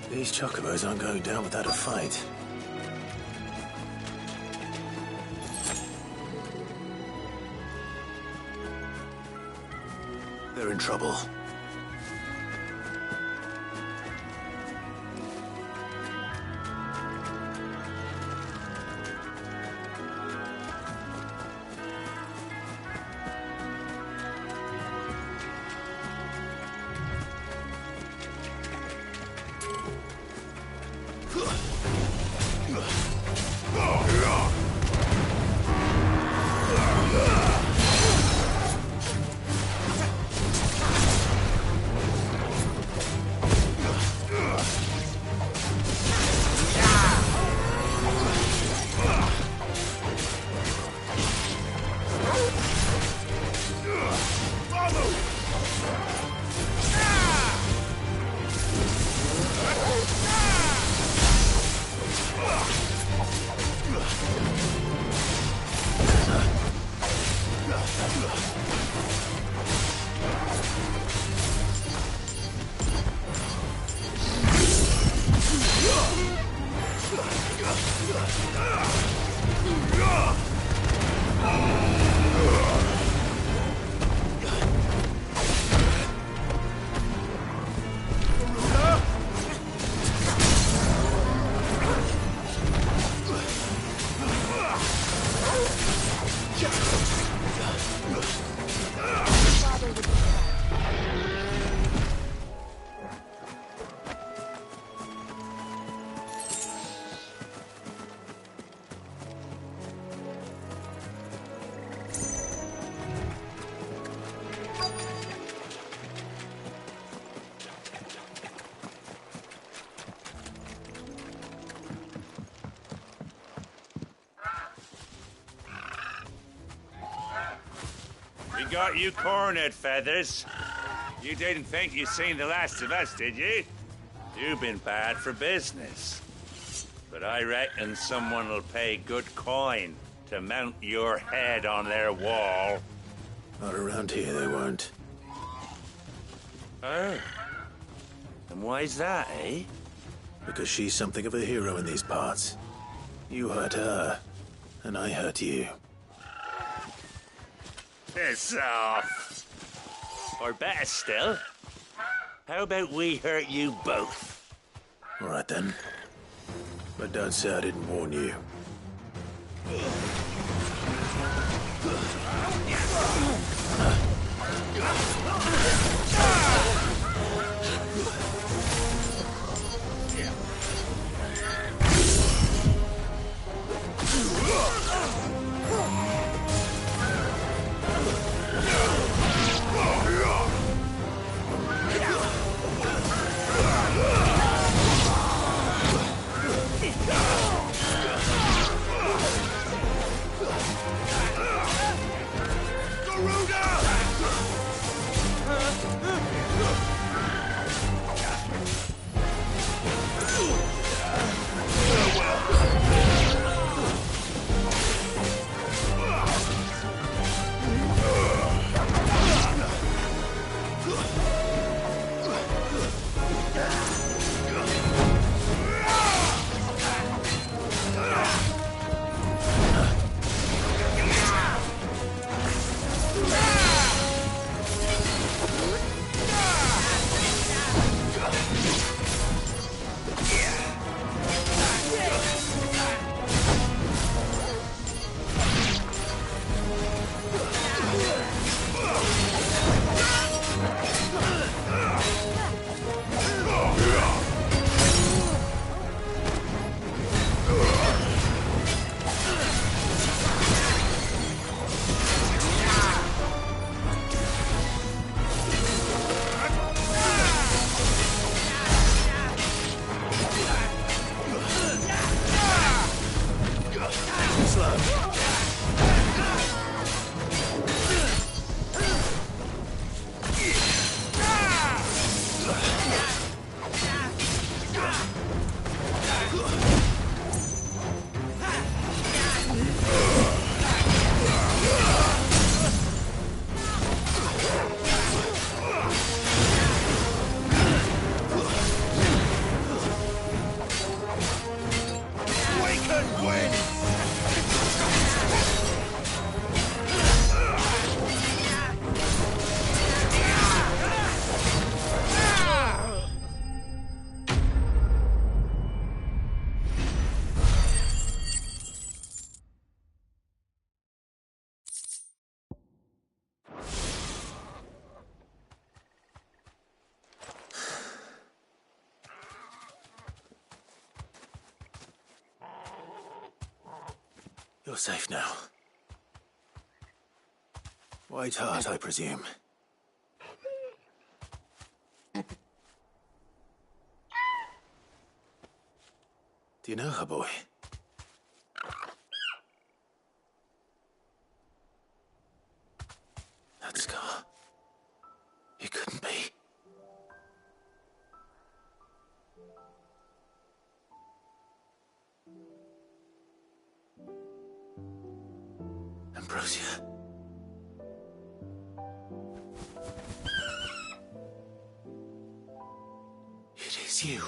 These chocobos aren't going down without a fight. They're in trouble. got you cornered, Feathers. You didn't think you'd seen the last of us, did you? You've been bad for business. But I reckon someone will pay good coin to mount your head on their wall. Not around here, they won't. Oh. And why's that, eh? Because she's something of a hero in these parts. You hurt her, and I hurt you. Piss off. Or better still, how about we hurt you both? All right then. But don't say I didn't warn you. You're safe now. White Heart, I presume. Do you know her, boy? That scar. It couldn't be. Ambrosia. It is you.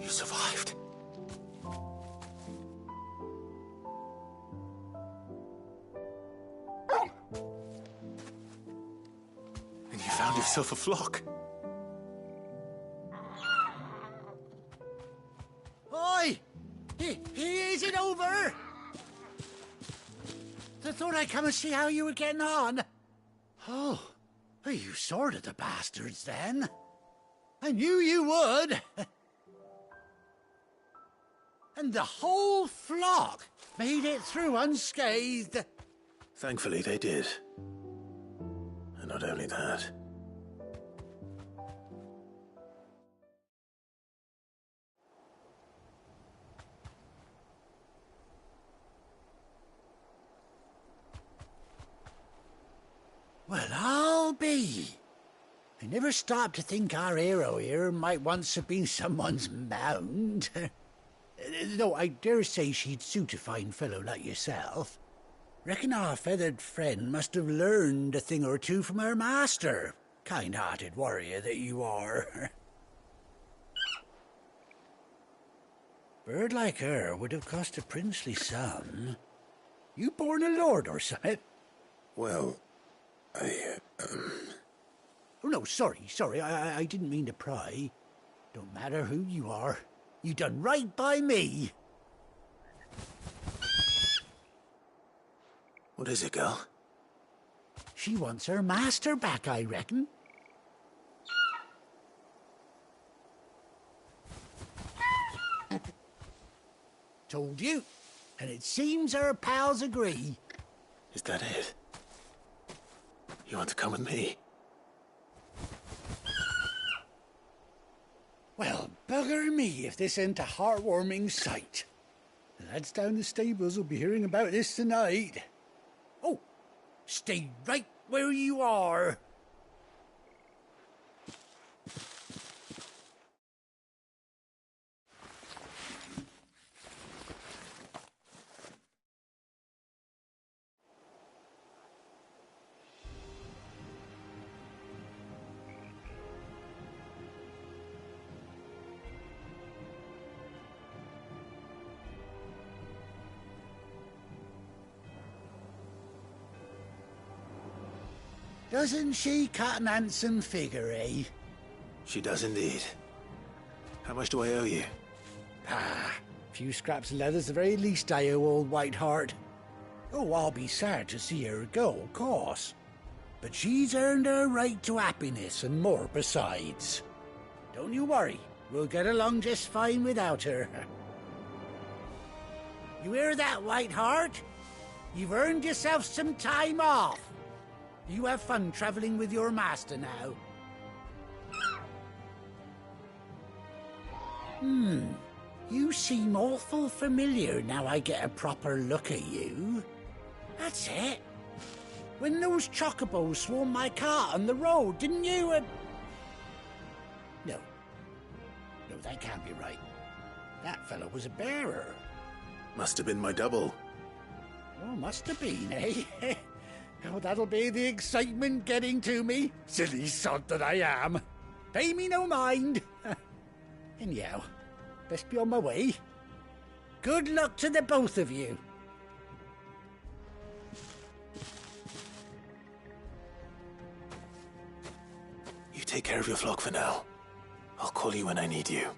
You survived. And you found yourself a flock. Oi! He isn't over! I thought I'd come and see how you were getting on. Oh, you sorted the bastards then. I knew you would. And the whole flock made it through unscathed. Thankfully, they did. And not only that. Well, I'll be. I never stopped to think our hero here might once have been someone's mount. Though I dare say she'd suit a fine fellow like yourself. Reckon our feathered friend must have learned a thing or two from her master. Kind-hearted warrior that you are. Bird like her would have cost a princely sum. You born a lord or something? Well, Oh, no, sorry. I didn't mean to pry. Don't matter who you are. You done right by me. What is it, girl? She wants her master back, I reckon. Told you. And it seems her pals agree. Is that it? You want to come with me? Well, bugger me if this ain't a heartwarming sight. The lads down the stables will be hearing about this tonight. Oh, stay right where you are. Doesn't she cut an handsome figure, eh? She does indeed. How much do I owe you? A few scraps of leather's the very least I owe old Whiteheart. Oh, I'll be sad to see her go, of course. But she's earned her right to happiness and more besides. Don't you worry, we'll get along just fine without her. You hear that, Whiteheart? You've earned yourself some time off. You have fun traveling with your master now. You seem awful familiar now I get a proper look at you. That's it. When those chocobos swarmed my cart on the road, didn't you? No, that can't be right. That fellow was a bearer. Must have been my double. Oh, must have been, eh? Oh, that'll be the excitement getting to me. Silly sod that I am. Pay me no mind. Anyhow, best be on my way. Good luck to the both of you. You take care of your flock for now. I'll call you when I need you.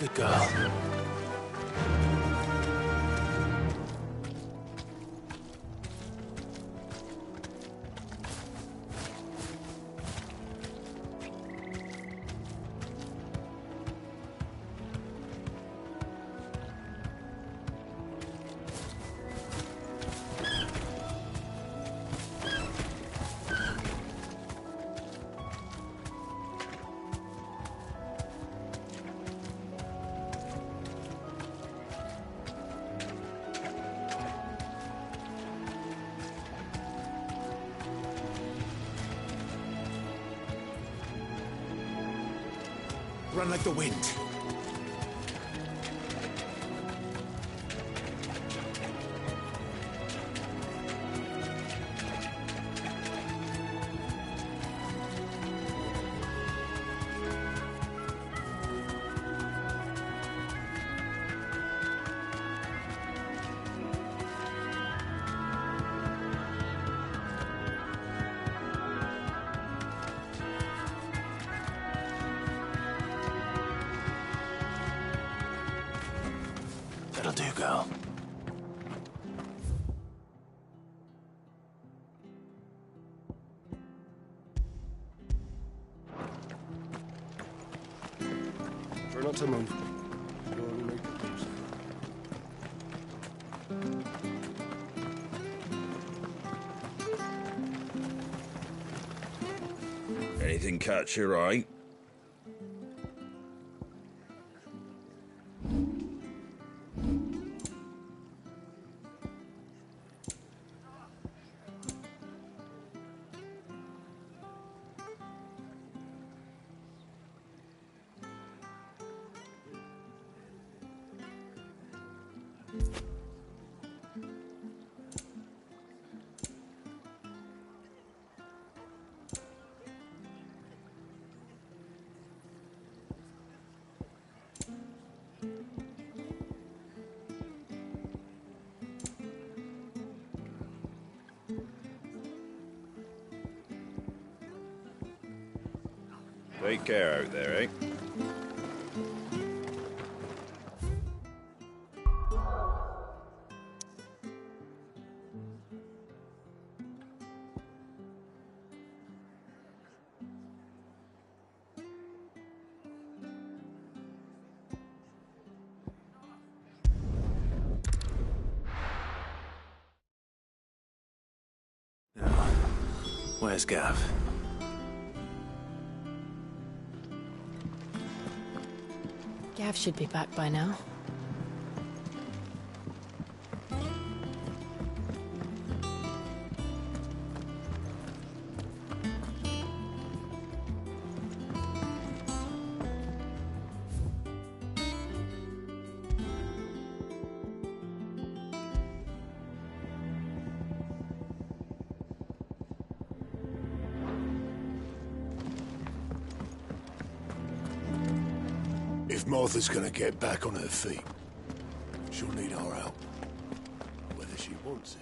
Good girl. Run like the wind. That'll do, girl. Try not to move. You'll only make it worse. Anything catch your eye? Take care out there, eh? Where's Gav? Gav should be back by now. If Martha's gonna get back on her feet, she'll need our help. Whether she wants it.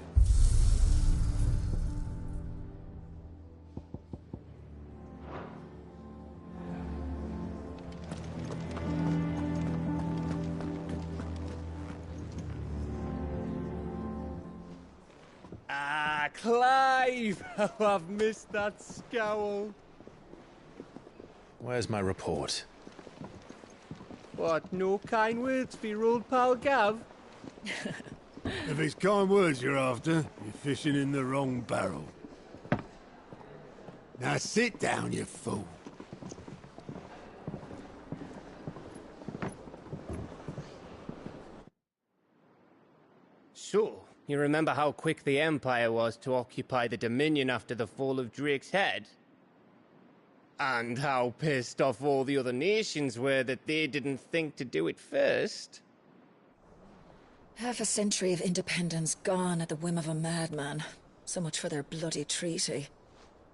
Ah, Clive! Oh, I've missed that scowl. Where's my report? What, no kind words for your old pal Gav? If it's kind words you're after, you're fishing in the wrong barrel. Now sit down, you fool. So, you remember how quick the Empire was to occupy the Dominion after the fall of Drake's head? And how pissed off all the other nations were that they didn't think to do it first? Half a century of independence gone at the whim of a madman. So much for their bloody treaty.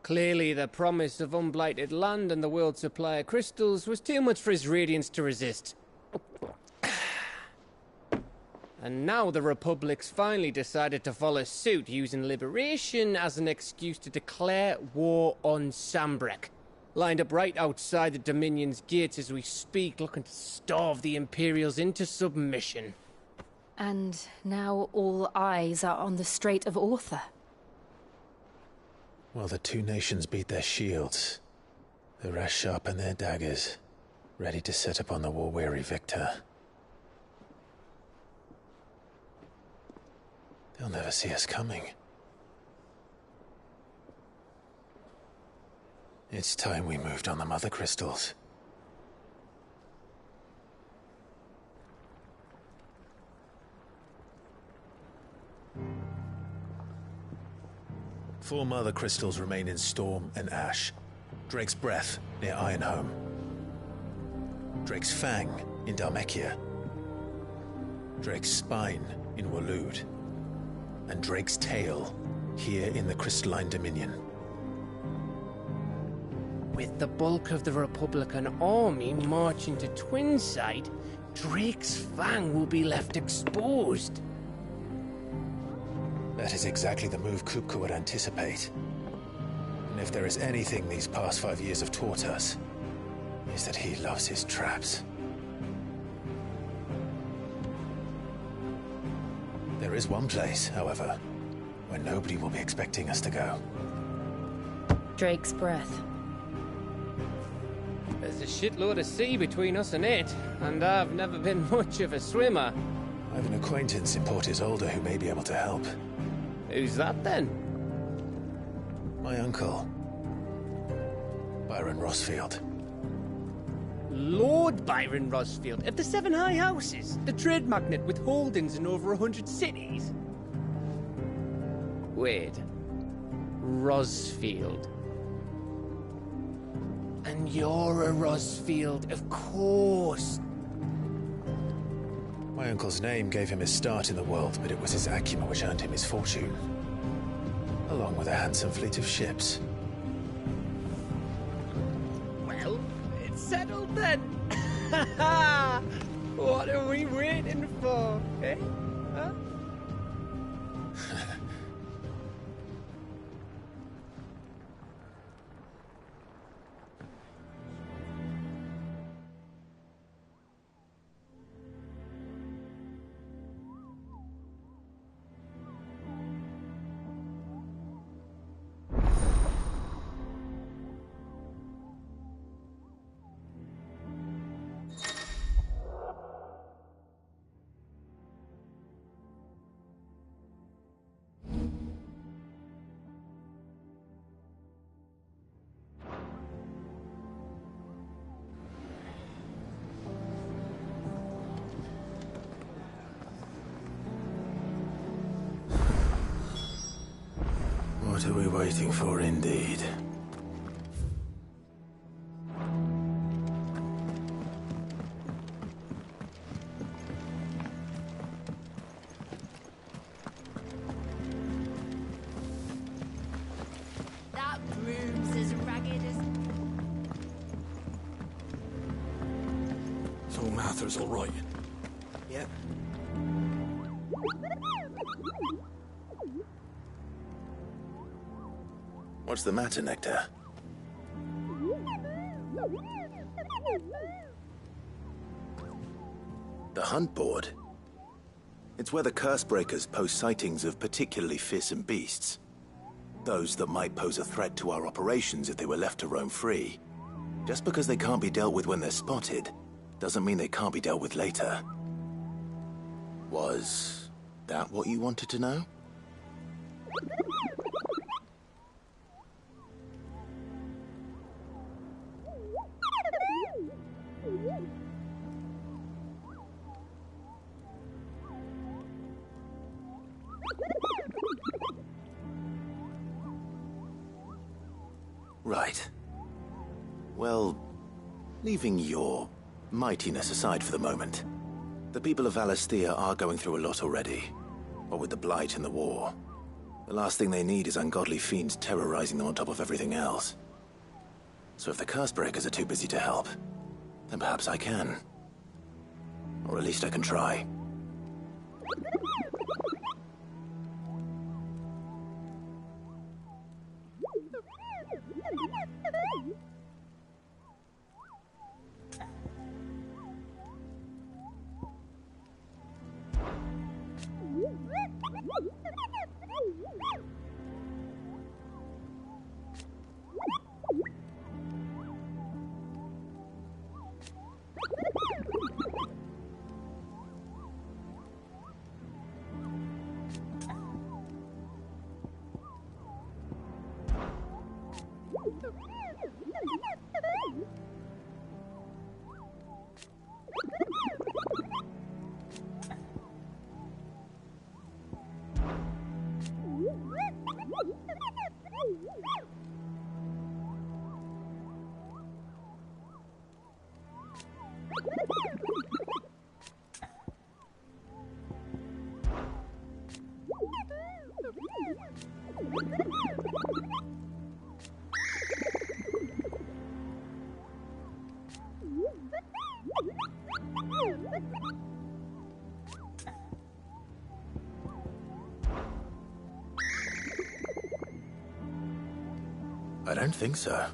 Clearly, the promise of unblighted land and the world's supply of crystals was too much for his radiance to resist. And now the Republic's finally decided to follow suit, using liberation as an excuse to declare war on Sambrek. Lined up right outside the Dominion's gates as we speak, looking to starve the Imperials into submission. And now all eyes are on the Strait of Author. Well, the two nations beat their shields. The rest sharpen their daggers, ready to set upon the war-weary victor. They'll never see us coming. It's time we moved on the Mother Crystals. Four Mother Crystals remain in Storm and Ash. Drake's Breath near Ironhome. Drake's Fang in Dhalmekia. Drake's Spine in Waloed. And Drake's Tail here in the Crystalline Dominion. With the bulk of the Republican army marching to Twinside, Drake's Fang will be left exposed. That is exactly the move Kupka would anticipate. And if there is anything these past 5 years have taught us, is that he loves his traps. There is one place, however, where nobody will be expecting us to go. Drake's breath. There's a shitload of sea between us and it, and I've never been much of a swimmer. I have an acquaintance in Port Isolde who may be able to help. Who's that then? My uncle, Byron Rossfield. Lord Byron Rossfield of the Seven High Houses, the trade magnate with holdings in over 100 cities. Wait, Rossfield. And you're a Rossfield, of course. My uncle's name gave him his start in the world, but it was his acumen which earned him his fortune, along with a handsome fleet of ships. Well, it's settled then. What are we waiting for, eh? Huh? What are we waiting for, indeed? That broom's as ragged as... So Mather's all right. Yep. What's the matter, Nectar? The hunt board? It's where the Cursebreakers post sightings of particularly fearsome beasts. Those that might pose a threat to our operations if they were left to roam free. Just because they can't be dealt with when they're spotted, doesn't mean they can't be dealt with later. Was that what you wanted to know? Right. Well, leaving your mightiness aside for the moment, the people of Valisthea are going through a lot already. What with the Blight and the war. The last thing they need is ungodly fiends terrorizing them on top of everything else. So if the Cursebreakers are too busy to help, then perhaps I can. Or at least I can try. I don't think so.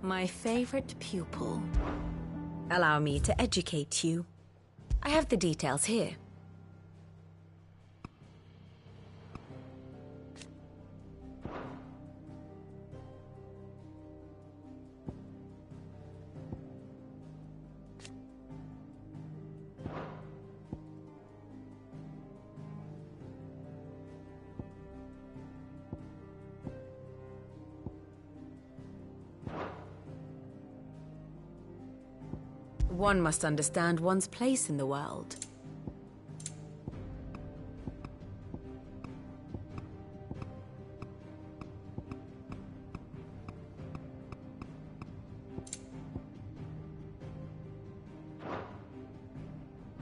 My favorite pupil. Allow me to educate you. I have the details here. One must understand one's place in the world.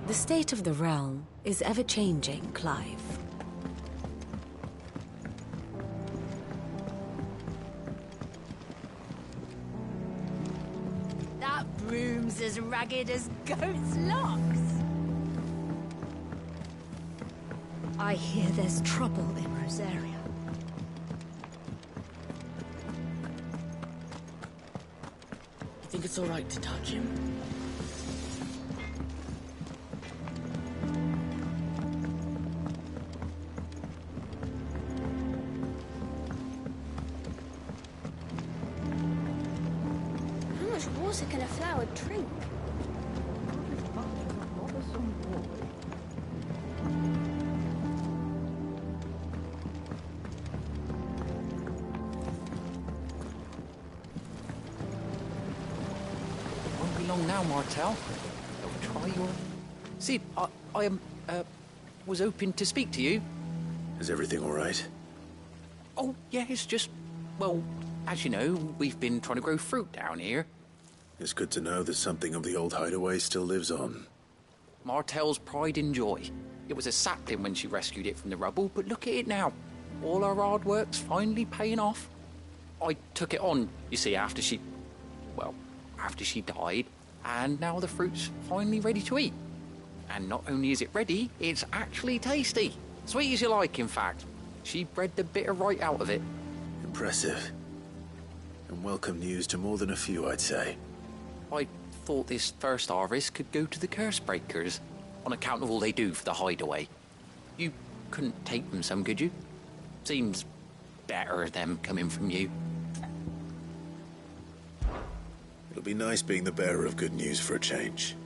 The state of the realm is ever-changing, Clive. Broom's as ragged as goat's locks. I hear there's trouble in Rosaria. You think it's all right to touch him? Water can a flower drink? Won't be long now, Martel. I'll try your... See, I was hoping to speak to you. Is everything all right? Oh, yeah, it's just... Well, as you know, we've been trying to grow fruit down here. It's good to know that something of the old hideaway still lives on. Martel's pride and joy. It was a sapling when she rescued it from the rubble, but look at it now. All our hard work's finally paying off. I took it on, you see, after she died, and now the fruit's finally ready to eat. And not only is it ready, it's actually tasty. Sweet as you like, in fact. She bred the bitter right out of it. Impressive. And welcome news to more than a few, I'd say. I thought this first harvest could go to the curse breakers, on account of all they do for the hideaway. You couldn't take them some, could you? Seems better them coming from you. It'll be nice being the bearer of good news for a change.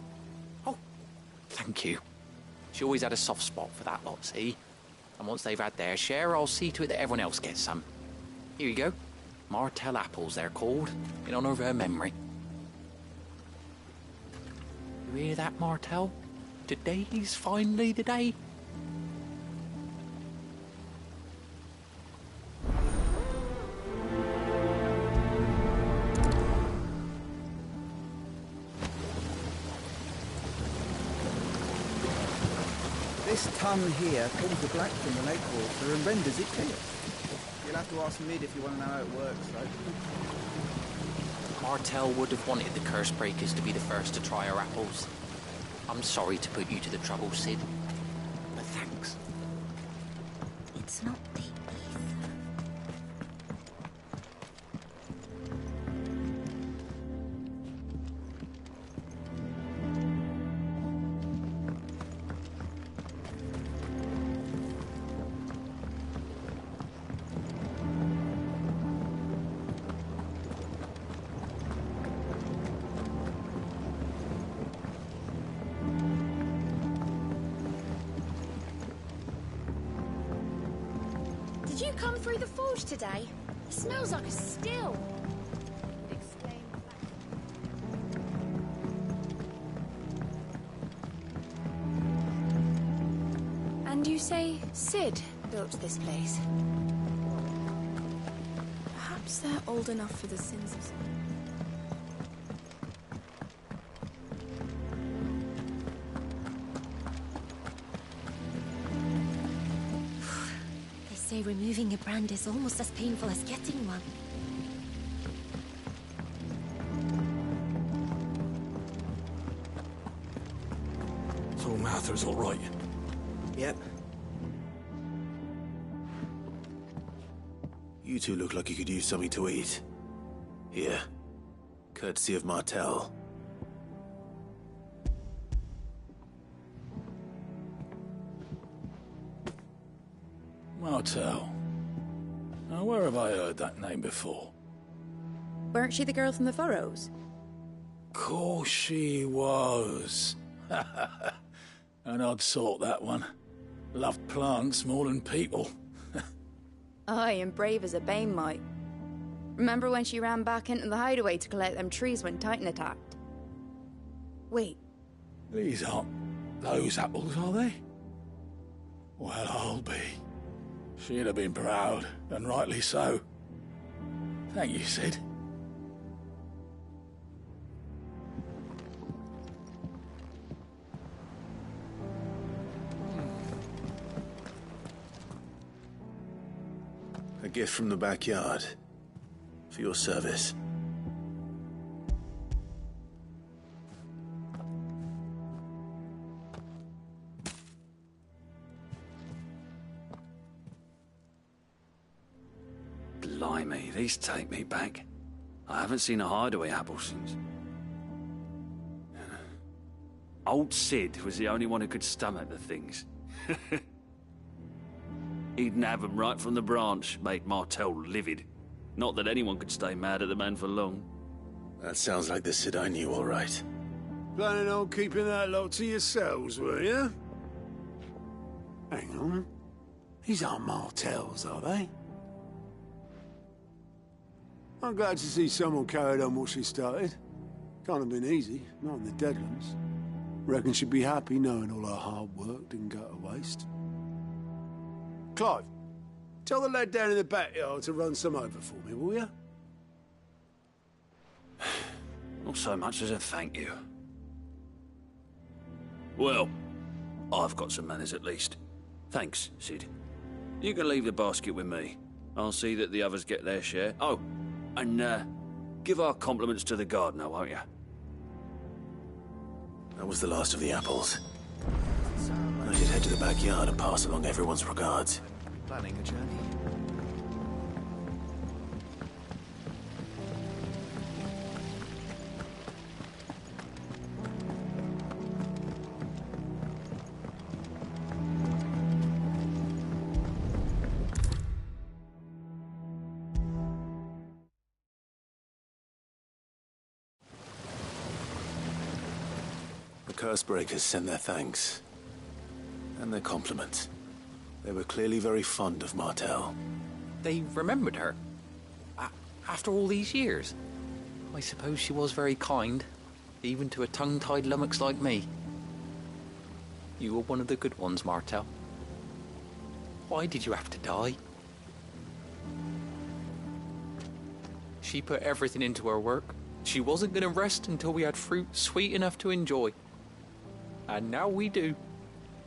Oh, thank you. She always had a soft spot for that lot, see? And once they've had their share, I'll see to it that everyone else gets some. Here you go. Martel apples, they're called, in honor of her memory. You hear that, Martel? Today's finally the day. This ton here pulls the black from the lake water and renders it clear. You'll have to ask Mid if you want to know how it works, though. Martel would have wanted the curse breakers to be the first to try her apples. I'm sorry to put you to the trouble, Sid, but thanks. It's not the Did you come through the forge today? It smells like a still. And you say Sid built this place? Perhaps they're old enough for the sins of... They say removing a brand is almost as painful as getting one. So Mather's all right? Yep. You two look like you could use something to eat. Here, Courtesy of Martel. Martel. Now, where have I heard that name before? Weren't she the girl from the Furrows? Course she was. An odd sort, that one. Loved plants more than people. Aye, and brave as a bane might. Remember when she ran back into the hideaway to collect them trees when Titan attacked? Wait. These aren't those apples, are they? Well, I'll be. She'd have been proud, and rightly so. Thank you, Sid. A gift from the backyard. For your service. Blimey, these take me back. I haven't seen a hideaway apple since. Old Sid was the only one who could stomach the things. He'd nab 'em right from the branch, made Martel livid. Not that anyone could stay mad at the man for long. That sounds like the Sid I knew, all right. Planning on keeping that lot to yourselves, were you? Hang on. These aren't Martels, are they? I'm glad to see someone carried on what she started. Can't have been easy, not in the Deadlands. Reckon she'd be happy knowing all her hard work didn't go to waste. Clive, tell the lad down in the backyard to run some over for me, will you? Not so much as a thank you. Well, I've got some manners at least. Thanks, Sid. You can leave the basket with me. I'll see that the others get their share. Oh, and give our compliments to the gardener, won't you? That was the last of the apples. I should head to the backyard and pass along everyone's regards. Planning a journey. The Cursebreakers sent their thanks. And their compliments. They were clearly very fond of Martel. They remembered her? After all these years? I suppose she was very kind, even to a tongue-tied lummox like me. You were one of the good ones, Martel. Why did you have to die? She put everything into her work. She wasn't going to rest until we had fruit sweet enough to enjoy. And now we do.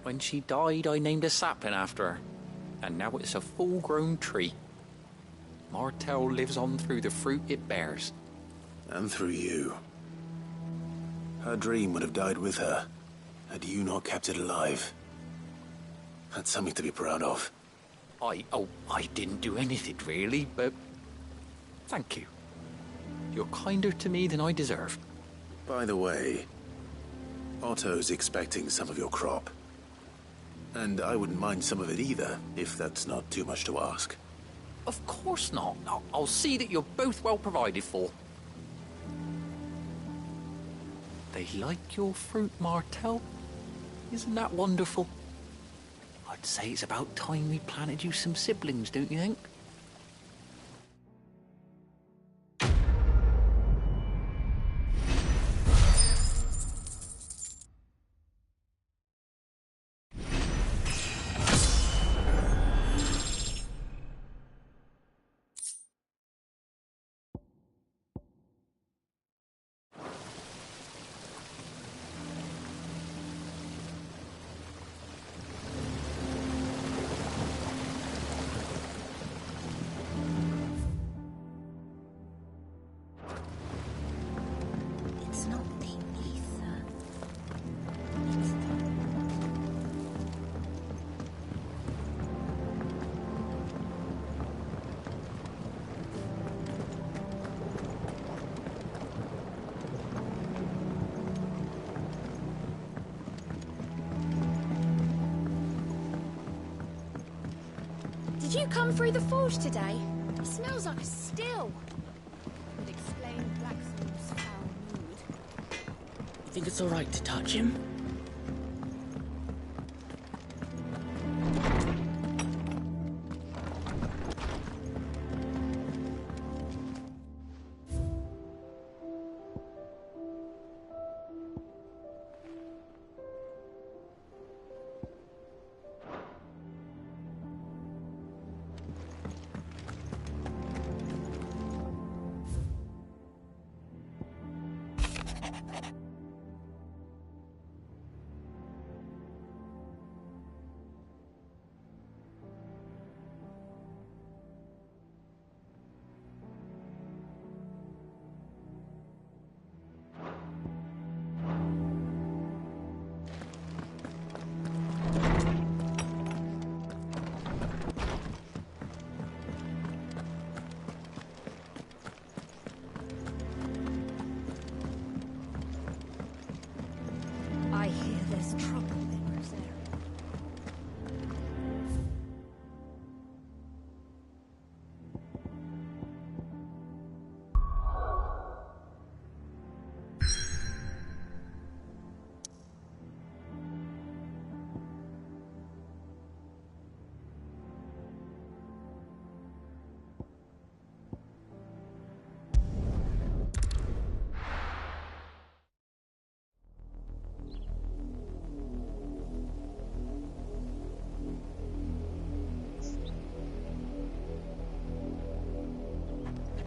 When she died, I named a sapling after her. And now it's a full-grown tree. Martel lives on through the fruit it bears. And through you. Her dream would have died with her, had you not kept it alive. That's something to be proud of. I didn't do anything really, but thank you. You're kinder to me than I deserve. By the way, Otto's expecting some of your crop. And I wouldn't mind some of it either, if that's not too much to ask. Of course not. I'll see that you're both well provided for. They like your fruit, Martel. Isn't that wonderful? I'd say it's about time we planted you some siblings, don't you think? Did you come through the forge today? It smells like a still. Would explain Blacksmith's foul mood. You think it's all right to touch him? I hear there's trouble in Rosaria.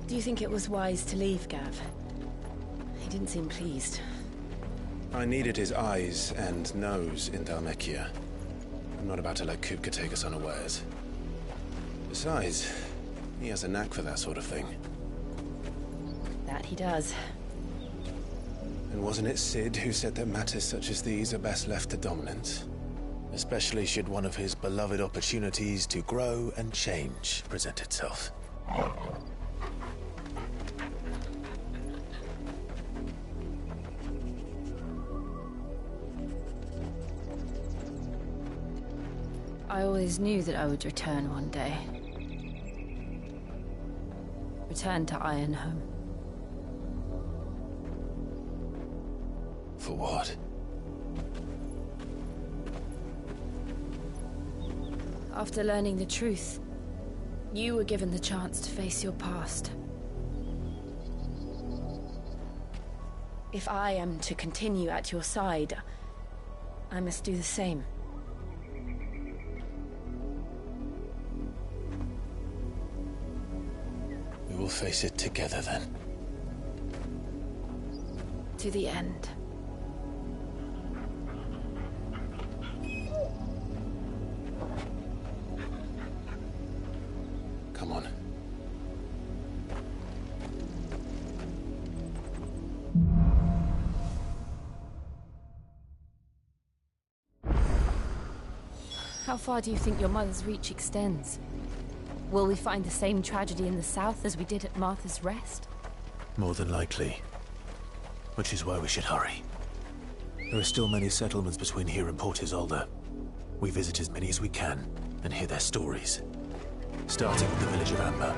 Do you think it was wise to leave, Gav? He didn't seem pleased. I needed his eyes and nose in Dhalmekia. I'm not about to let Kupka take us unawares. Besides, he has a knack for that sort of thing. That he does. And wasn't it Sid who said that matters such as these are best left to dominance? Especially should one of his beloved opportunities to grow and change present itself. I always knew that I would return one day. Return to Ironhome. For what? After learning the truth, you were given the chance to face your past. If I am to continue at your side, I must do the same. We will face it together then. To the end. Come on. How far do you think your mother's reach extends? Will we find the same tragedy in the south as we did at Martha's Rest? More than likely. Which is why we should hurry. There are still many settlements between here and Port Isolde. We visit as many as we can and hear their stories. Starting with the village of Amber.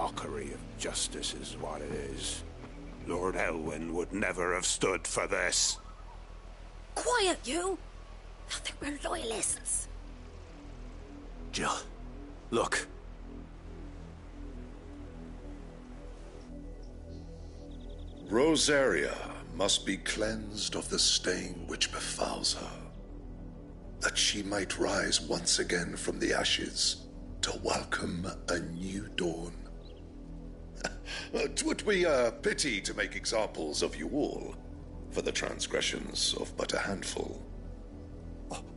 mockery of justice is what it is. Lord Elwyn would never have stood for this. Quiet, you! I think we're loyalists. Jill, look. Rosaria must be cleansed of the stain which befouls her, that she might rise once again from the ashes to welcome a new dawn. 'Twould be a pity to make examples of you all, for the transgressions of but a handful.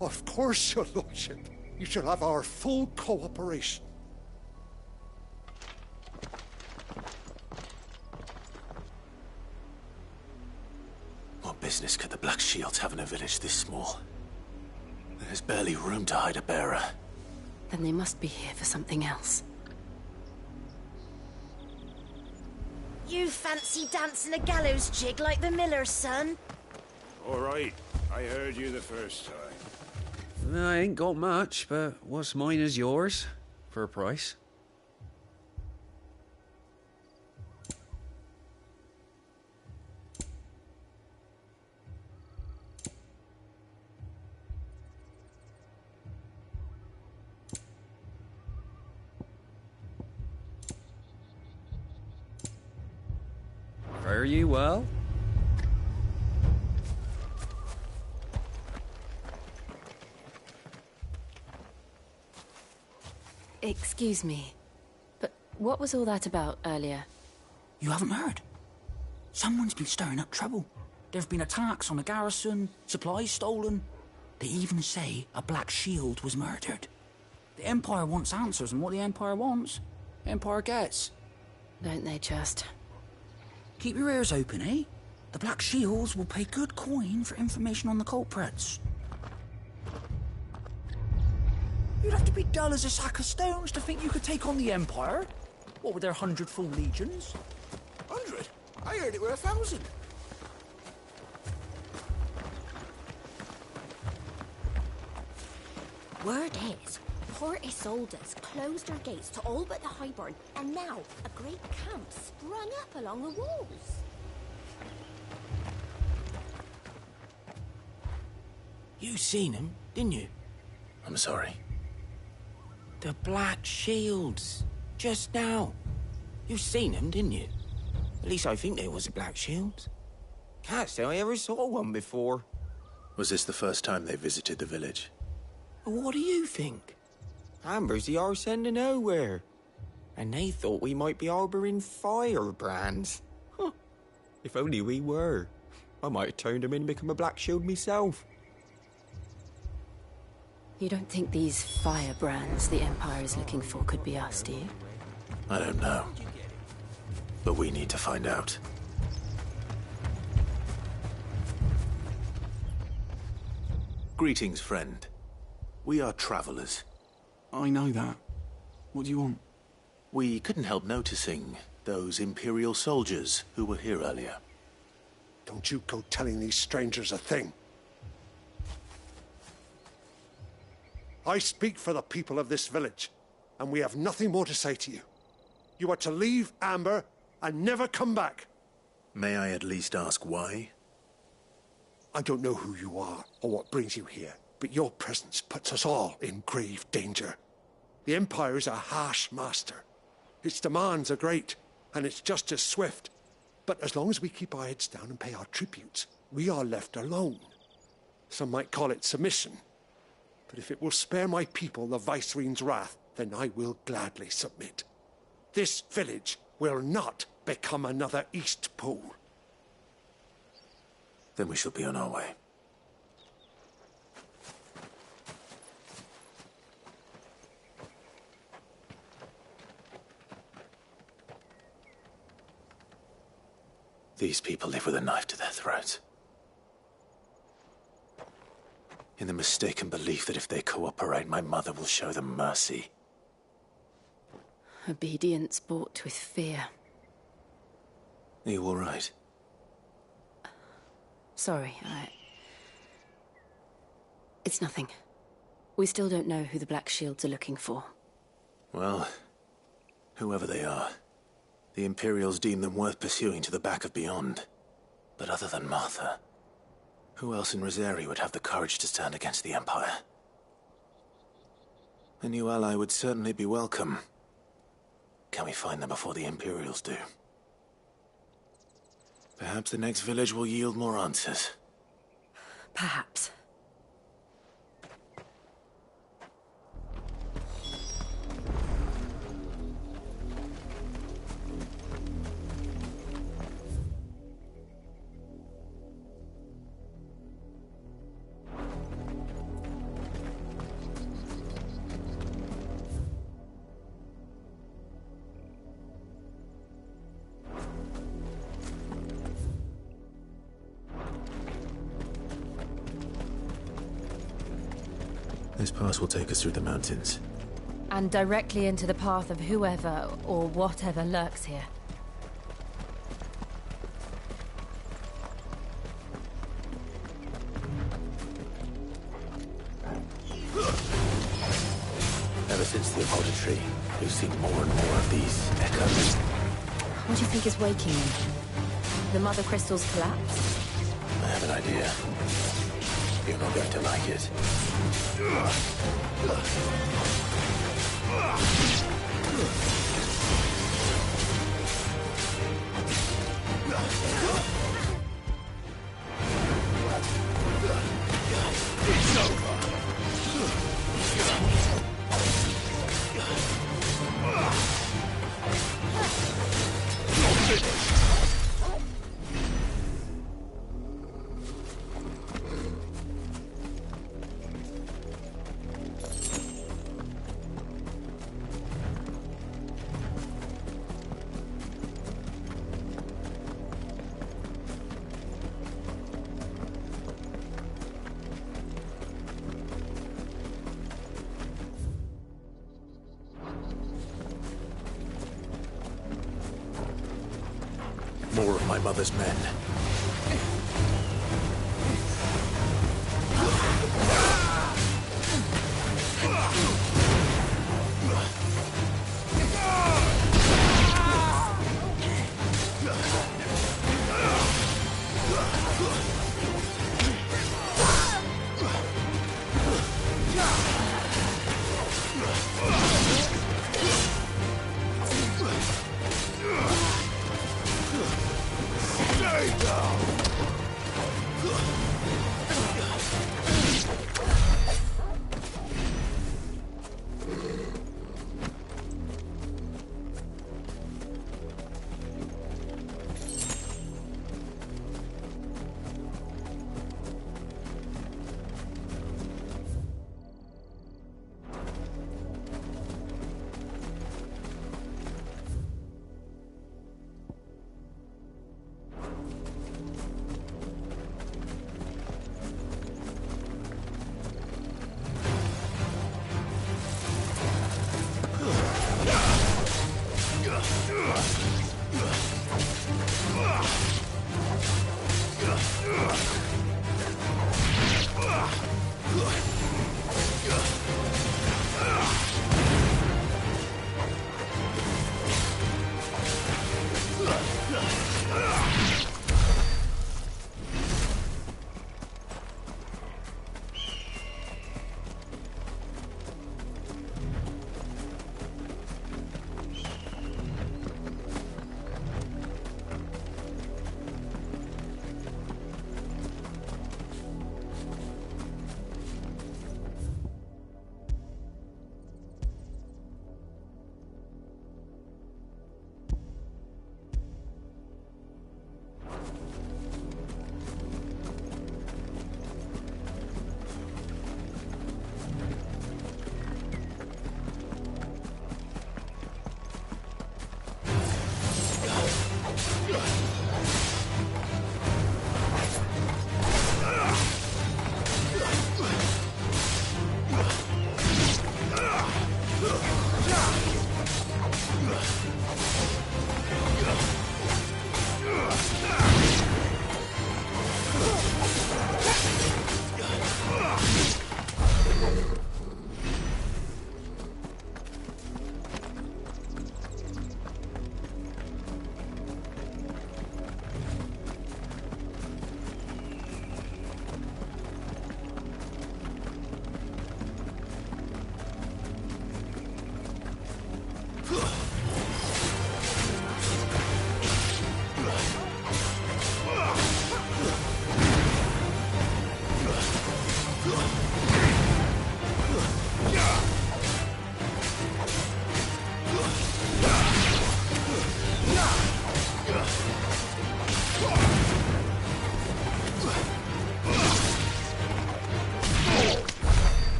Of course, your lordship. You shall have our full cooperation. What business could the Black Shields have in a village this small? There's barely room to hide a bearer. Then they must be here for something else. You fancy dancing a gallows jig like the miller's son? All right, I heard you the first time. I ain't got much, but what's mine is yours, for a price. Fare ye well? Excuse me, but what was all that about earlier? You haven't heard? Someone's been stirring up trouble. There have been attacks on the garrison, supplies stolen. They even say a Black Shield was murdered. The Empire wants answers, and what the Empire wants, Empire gets. Don't they just? Keep your ears open, eh? The Black Shields will pay good coin for information on the culprits. You'd have to be dull as a sack of stones to think you could take on the Empire. What with their 100 full legions? 100? I heard it were 1,000. Word is, Port Isolde's closed their gates to all but the Highborn, and now a great camp sprung up along the walls. You seen him, didn't you? I'm sorry. The Black Shields. Just now. You seen them, didn't you? At least I think there was a Black Shield. Can't say I ever saw one before. Was this the first time they visited the village? What do you think? Amber's the arse end of nowhere. And they thought we might be harbouring firebrands. Huh. If only we were. I might have turned them in and become a Black Shield myself. You don't think these firebrands the Empire is looking for could be us, do you? I don't know. But we need to find out. Greetings, friend. We are travelers. I know that. What do you want? We couldn't help noticing those Imperial soldiers who were here earlier. Don't you go telling these strangers a thing. I speak for the people of this village, and we have nothing more to say to you. You are to leave Amber and never come back. May I at least ask why? I don't know who you are or what brings you here, but your presence puts us all in grave danger. The Empire is a harsh master. Its demands are great, and its justice swift. But as long as we keep our heads down and pay our tributes, we are left alone. Some might call it submission. But if it will spare my people the Viceroy's wrath, then I will gladly submit. This village will not become another Eastpool. Then we shall be on our way. These people live with a knife to their throats. In the mistaken belief that if they cooperate, my mother will show them mercy. Obedience bought with fear. Are you all right? Sorry, It's nothing. We still don't know who the Black Shields are looking for. Well, whoever they are, The Imperials deem them worth pursuing to the back of beyond. But other than Martha, who else in Rosari would have the courage to stand against the Empire? A new ally would certainly be welcome. Can we find them before the Imperials do? Perhaps the next village will yield more answers. Perhaps. This pass will take us through the mountains. And directly into the path of whoever or whatever lurks here. Ever since the Apollo tree, we've seen more and more of these echoes. What do you think is waking them? The mother crystal's collapse? I have an idea. You're not going to like it. It's over. You're finished. More of my mother's men. Hey!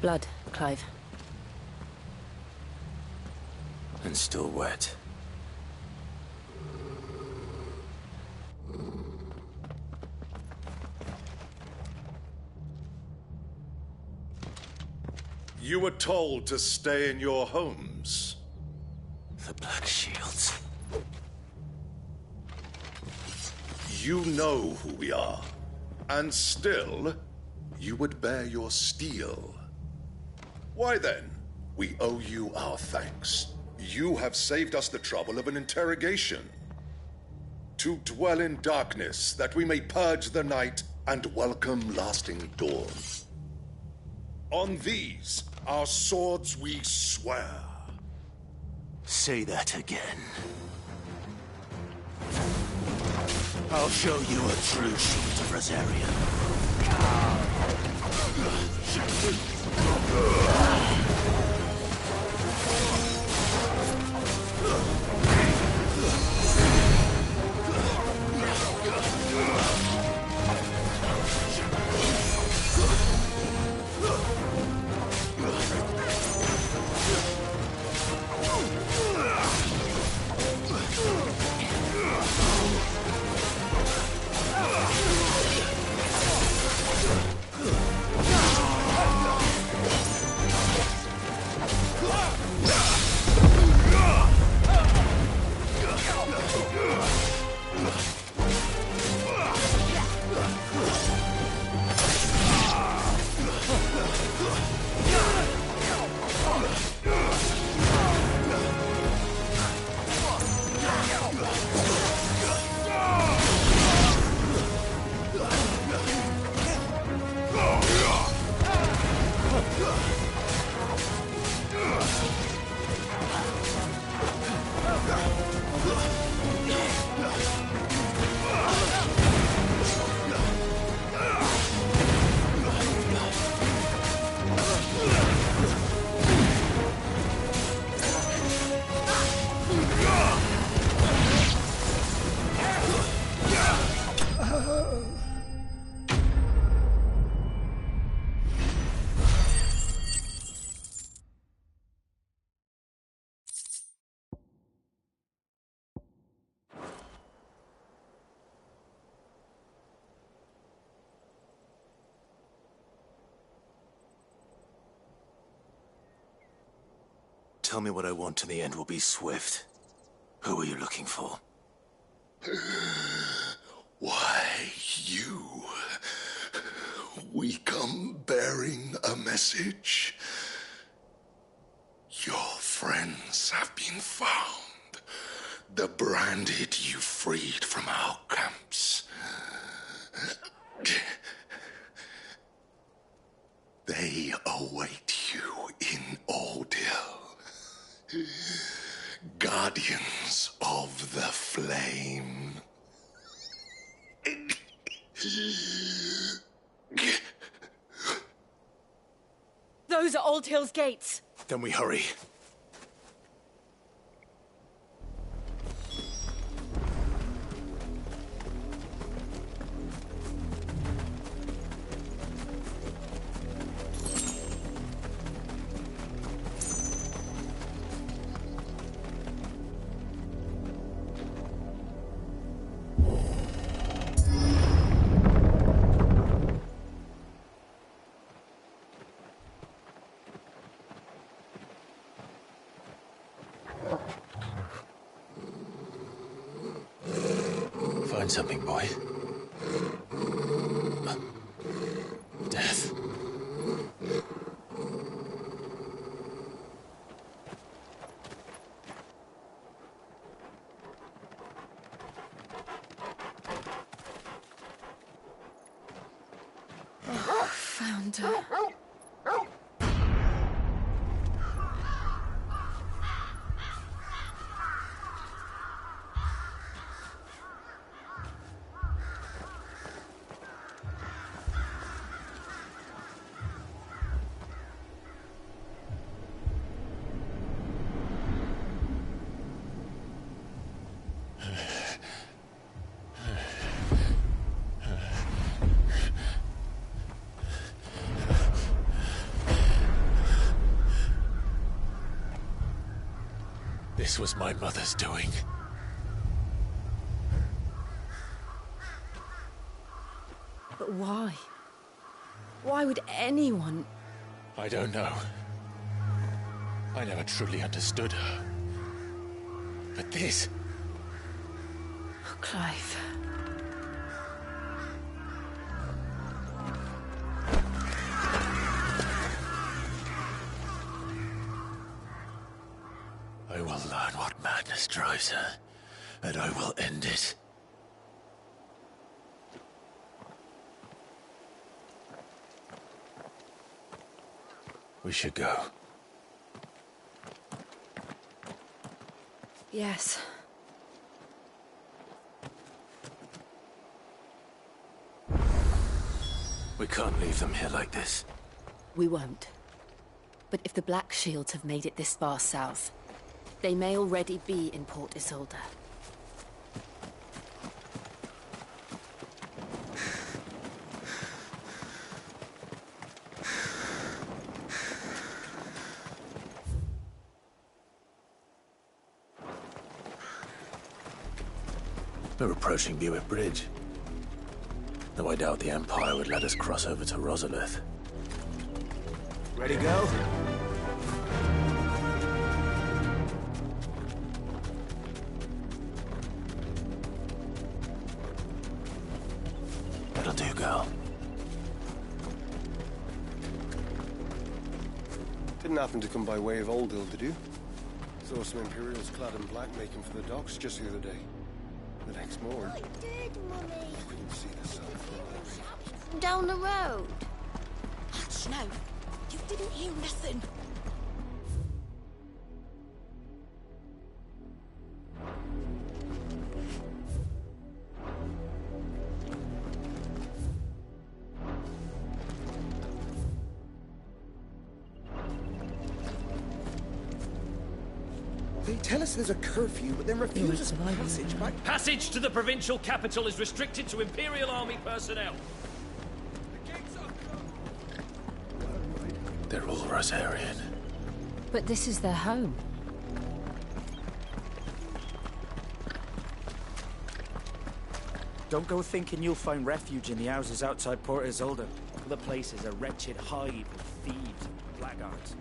Blood, Clive. And still wet. You were told to stay in your homes. The Black Shields. You know who we are. And still, you would bear your steel. Why then, we owe you our thanks. You have saved us the trouble of an interrogation. To dwell in darkness, that we may purge the night and welcome lasting dawn. On these, our swords we swear. Say that again. I'll show you a true shield of Rosaria. Tell me what I want and the end will be swift. Who are you looking for? Why, you. We come bearing a message. Your friends have been found. The branded you freed from our camps. They await you in Ordeal. Guardians of the Flame. Those are Old Hill's gates. Then we hurry. Find something, boy. Death. Found her. This was my mother's doing. But why? Why would anyone... I don't know. I never truly understood her. But this... Oh, Clive. I will learn what madness drives her, and I will end it. We should go. Yes. We can't leave them here like this. We won't. But if the Black Shields have made it this far south, they may already be in Port Isolde. We're approaching Buick Bridge. Though I doubt the Empire would let us cross over to Rosalith. Ready to go? That'll do, girl. Didn't happen to come by way of Oldhill, did you? Saw some Imperials clad in black making for the docks just the other day. The next morning. I did, Mummy. Couldn't see the sun from Down the road. Hush now. You didn't hear nothing. They tell us there's a curfew, but then refuse us passage back. Passage to the provincial capital is restricted to Imperial Army personnel. They're all Rosarian. But this is their home. Don't go thinking you'll find refuge in the houses outside Port Isolde. The place is a wretched hive of thieves and blackguards.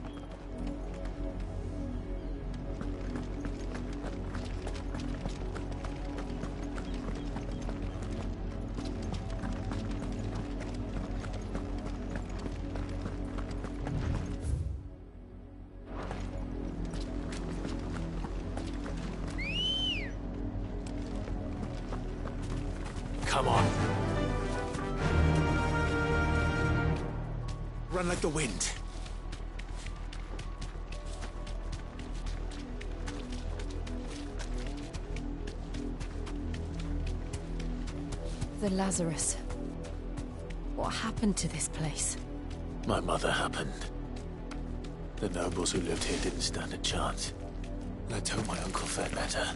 Come on. Run like the wind. The Lazarus. What happened to this place? My mother happened. The nobles who lived here didn't stand a chance. Let's hope my uncle fared better.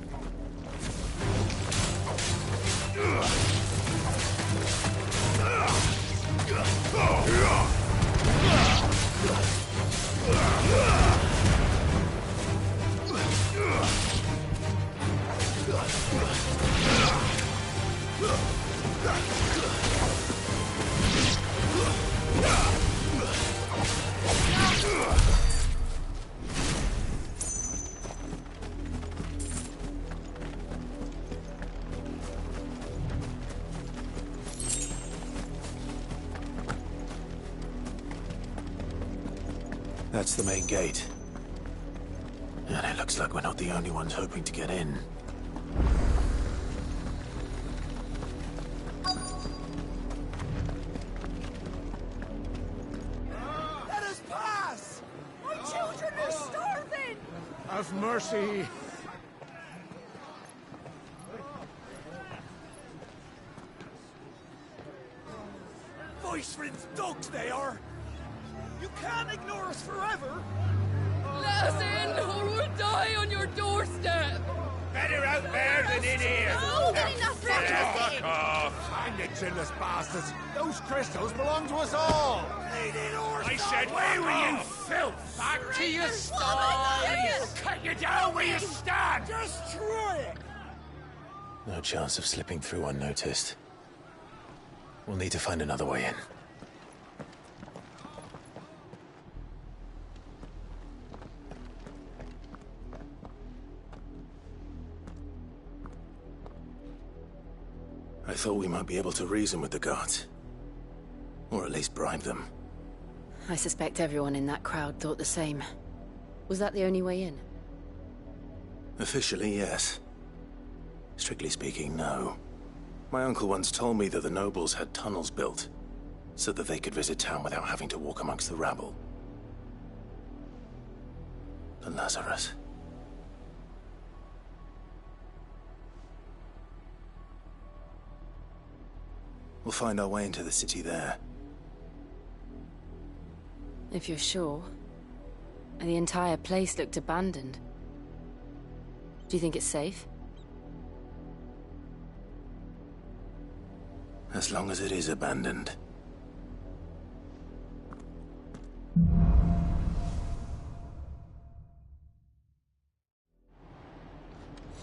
That's the main gate. And it looks like we're not the only ones hoping to get in. Let us pass! My children are starving! Have mercy! Voice-rinsed dogs they are! You can't ignore us forever! Let us in, or we'll die on your doorstep! Better out there than in here! More than enough for Fuck off! Find the chinless bastards! Those crystals belong to us all! Bleeding horse! I said Away with you, filth! Back to your sties! Cut you down where you stand! Destroy it! No chance of slipping through unnoticed. We'll need to find another way in. I thought we might be able to reason with the guards. Or at least bribe them. I suspect everyone in that crowd thought the same. Was that the only way in? Officially, yes. Strictly speaking, no. My uncle once told me that the nobles had tunnels built, so that they could visit town without having to walk amongst the rabble. The Lazarus. We'll find our way into the city there. If you're sure. The entire place looked abandoned. Do you think it's safe? As long as it is abandoned.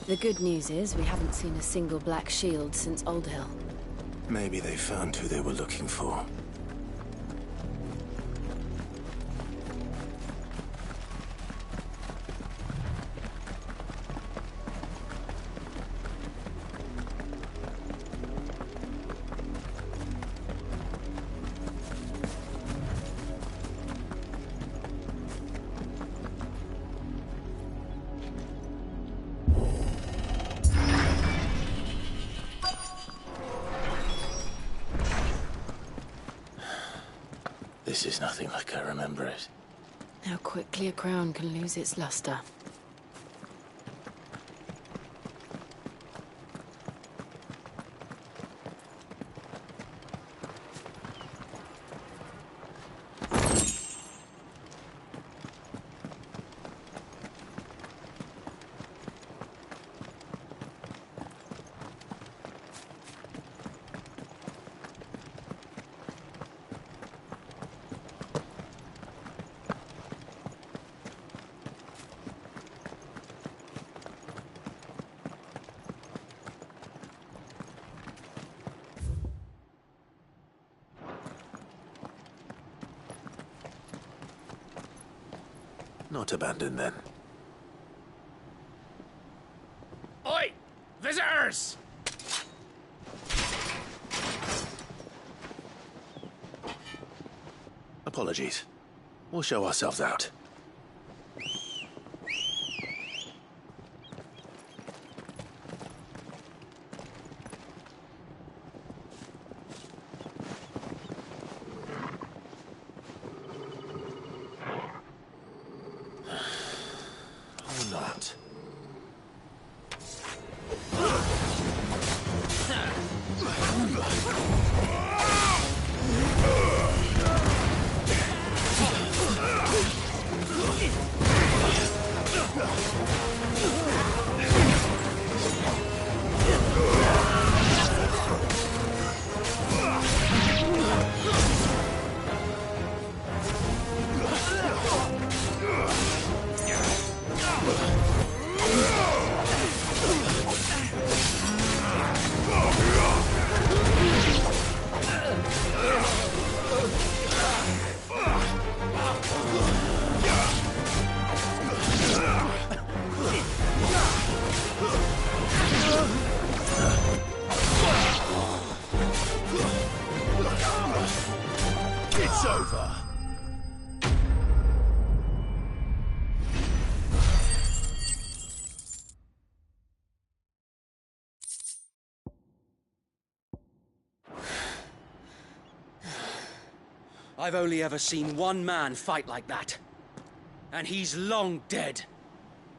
The good news is we haven't seen a single black shield since Old Hill. Maybe they found who they were looking for. This is nothing like I remember it. How quickly a crown can lose its luster. Not abandoned, then. Oi! Visitors! Apologies. We'll show ourselves out. Or not. It's over. I've only ever seen one man fight like that. And he's long dead.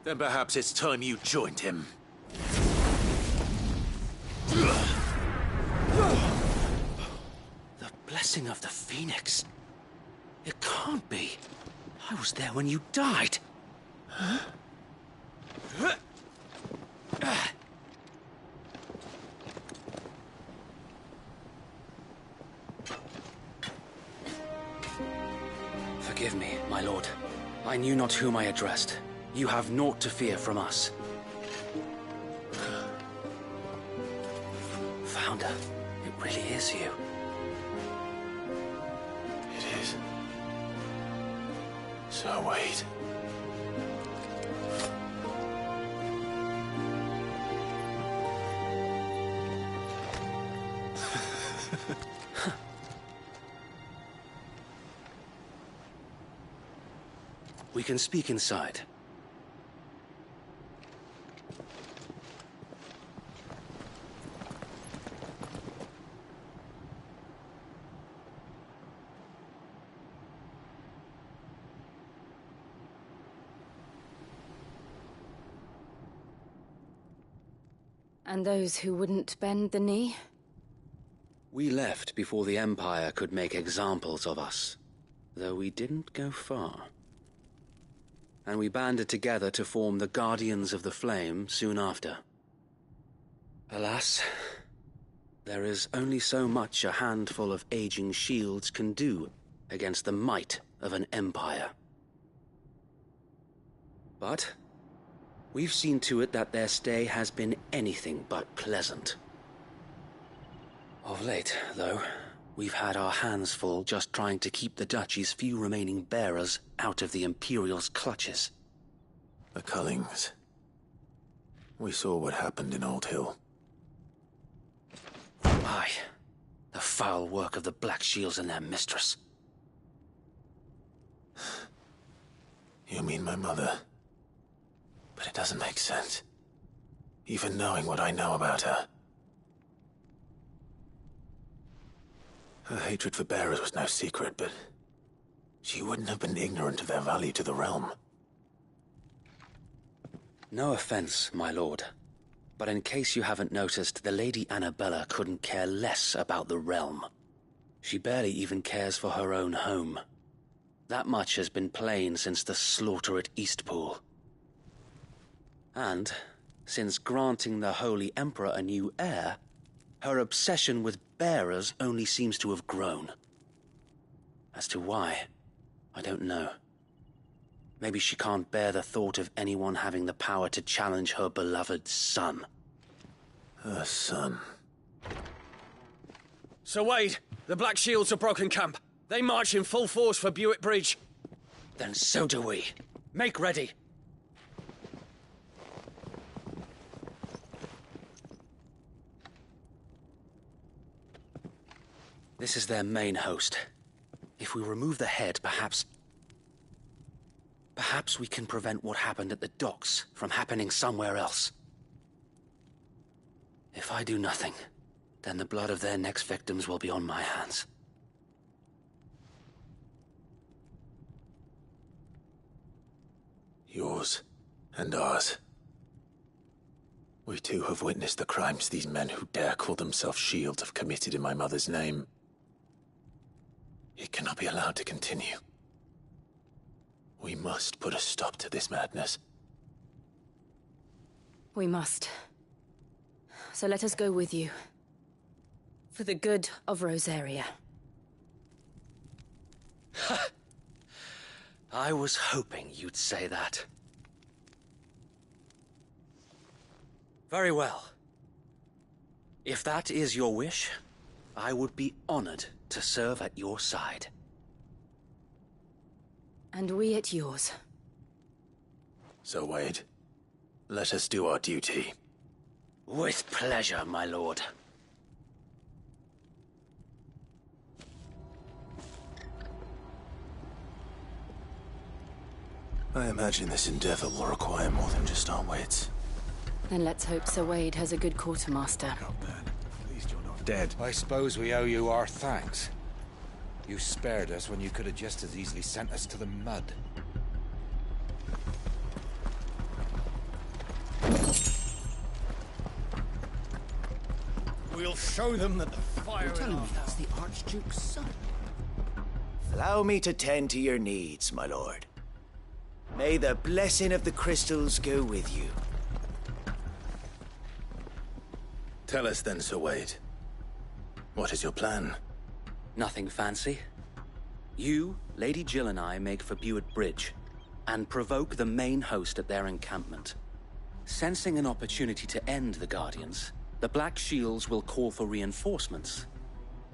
Then perhaps it's time you joined him. The blessing of the Phoenix. It can't be. I was there when you died. Huh? Forgive me, my lord. I knew not whom I addressed. You have naught to fear from us. Founder, it really is you. It is. So wait. We can speak inside. And those who wouldn't bend the knee? We left before the Empire could make examples of us, though we didn't go far. And we banded together to form the Guardians of the Flame soon after. Alas, there is only so much a handful of aging shields can do against the might of an empire. But we've seen to it that their stay has been anything but pleasant. Of late, though, we've had our hands full just trying to keep the Duchy's few remaining bearers out of the Imperial's clutches. The Cullings. We saw what happened in Old Hill. Aye. The foul work of the Black Shields and their mistress. You mean my mother? But it doesn't make sense. Even knowing what I know about her. Her hatred for bearers was no secret, but she wouldn't have been ignorant of their value to the realm. No offense, my lord, but in case you haven't noticed, the Lady Annabella couldn't care less about the realm. She barely even cares for her own home. That much has been plain since the slaughter at Eastpool. And, since granting the Holy Emperor a new heir, her obsession with bearers only seems to have grown. As to why, I don't know. Maybe she can't bear the thought of anyone having the power to challenge her beloved son. Her son. Sir Wade, the Black Shields have broken camp. They march in full force for Buick Bridge. Then so do we. Make ready. This is their main host. If we remove the head, perhaps we can prevent what happened at the docks from happening somewhere else. If I do nothing, then the blood of their next victims will be on my hands. Yours and ours. We too have witnessed the crimes these men who dare call themselves shields have committed in my mother's name. It cannot be allowed to continue. We must put a stop to this madness. We must. So let us go with you. For the good of Rosaria. I was hoping you'd say that. Very well. If that is your wish, I would be honored to serve at your side. And we at yours. So, Wade, let us do our duty. With pleasure, my lord. I imagine this endeavor will require more than just our wits. Then let's hope Sir Wade has a good quartermaster. Dead. I suppose we owe you our thanks. You spared us when you could have just as easily sent us to the mud. We'll show them that the fire You're telling in me that's the Archduke's son? Allow me to tend to your needs, my lord. May the blessing of the crystals go with you. Tell us then, Sir Wade. What is your plan? Nothing fancy. You Lady Jill and I make for Buett Bridge and provoke the main host at their encampment. Sensing an opportunity to end the Guardians, the Black Shields will call for reinforcements,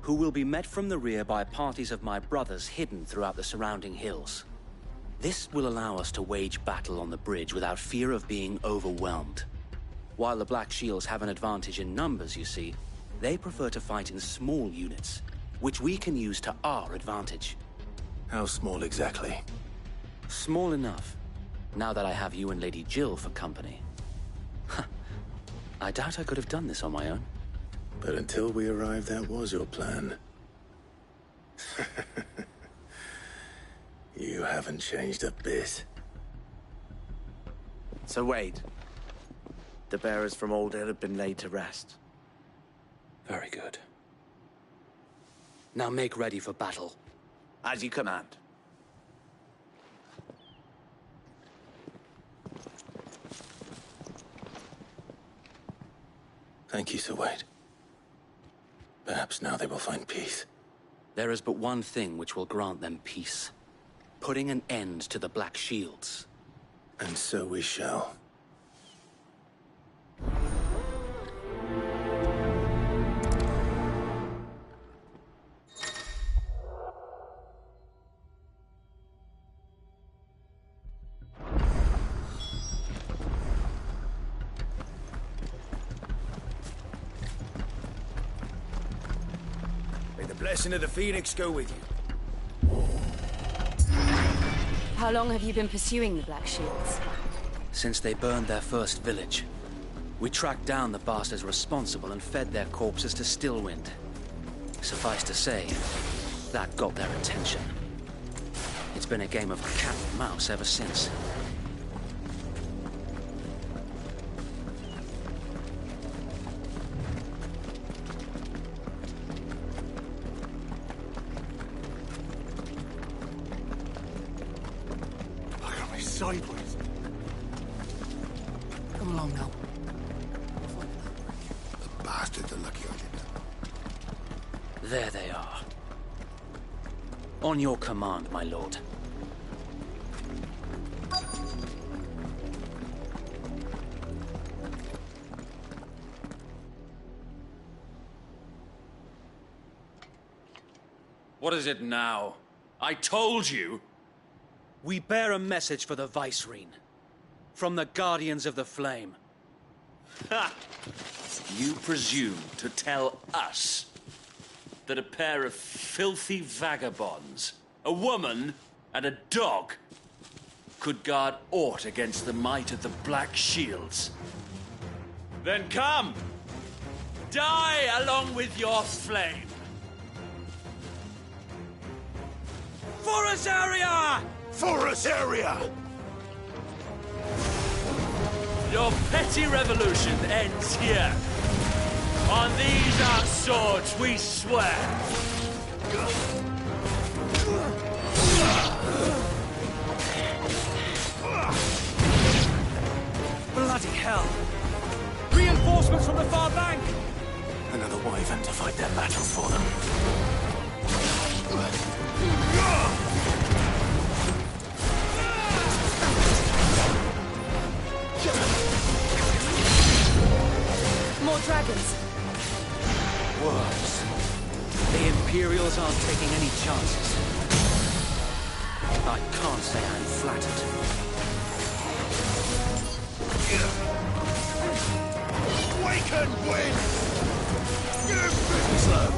who will be met from the rear by parties of my brothers hidden throughout the surrounding hills. This will allow us to wage battle on the bridge without fear of being overwhelmed. While the Black Shields have an advantage in numbers, you see, they prefer to fight in small units, which we can use to our advantage. How small exactly? Small enough, now that I have you and Lady Jill for company. I doubt I could have done this on my own. But until we arrived, that was your plan. You haven't changed a bit. So Wade, the bearers from Old Hill have been laid to rest. Very good. Now make ready for battle. As you command. Thank you, Sir Wade. Perhaps now they will find peace. There is but one thing which will grant them peace. Putting an end to the Black Shields. And so we shall. May the blessing of the Phoenix go with you. How long have you been pursuing the Black Shields? Since they burned their first village. We tracked down the bastards responsible and fed their corpses to Stillwind. Suffice to say, that got their attention. It's been a game of cat and mouse ever since. Sideways. Come along now. The bastards are lucky I did that. There they are. On your command, my lord. What is it now? I told you! We bear a message for the Vicereine. From the Guardians of the Flame. Ha! You presume to tell us that a pair of filthy vagabonds, a woman and a dog, could guard aught against the might of the Black Shields? Then come! Die along with your flame! For Azaria! For us area! Your petty revolution ends here. On these our swords we swear. Bloody hell! Reinforcements from the far bank! Another wyvern to fight their battles for them. More dragons. Worse. The Imperials aren't taking any chances. I can't say I'm flattered. Waken wind! Slow.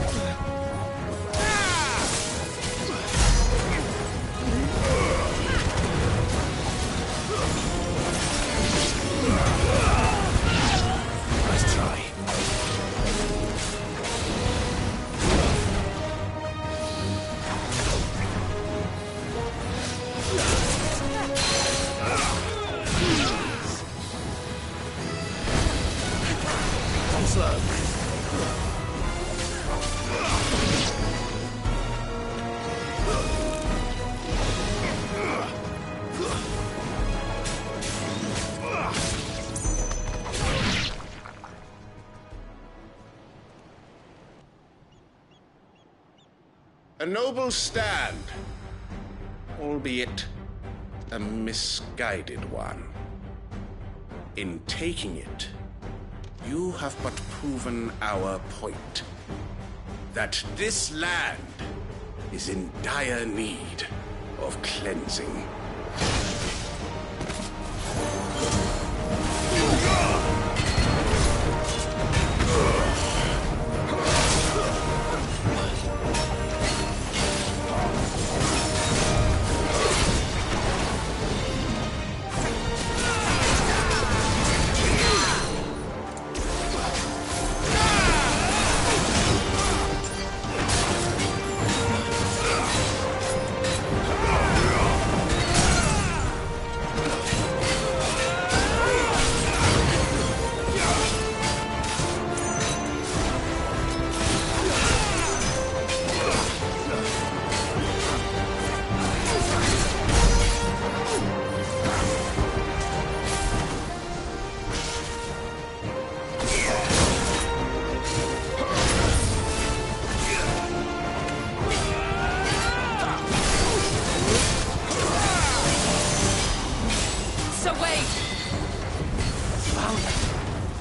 Nice try. Slow. A noble stand. albeit a misguided one. In taking it, you have but proven our point. That this land is in dire need of cleansing.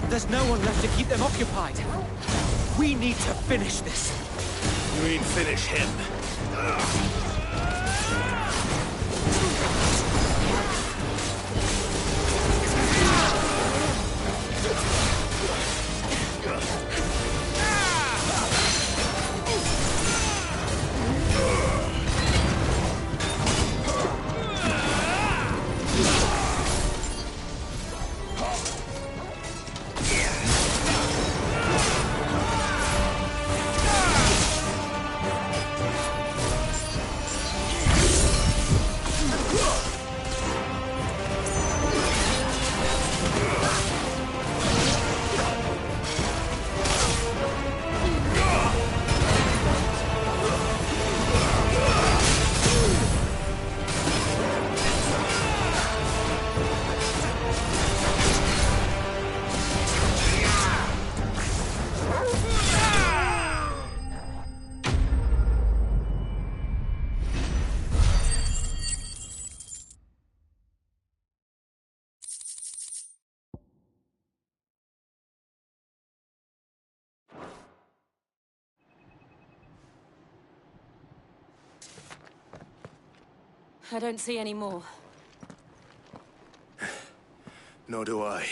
There's no one left to keep them occupied. We need to finish this. You mean finish him? I don't see any more. Nor do I.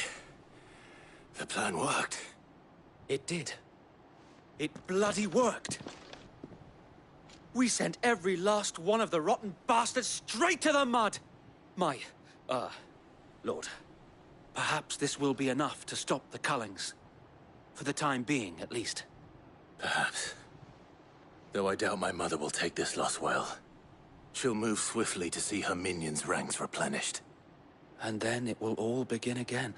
The plan worked. It did. It bloody worked. We sent every last one of the rotten bastards straight to the mud! My, Lord, perhaps this will be enough to stop the Cullings. For the time being, at least. Perhaps. Though I doubt my mother will take this loss well. She'll move swiftly to see her minions' ranks replenished. And then it will all begin again.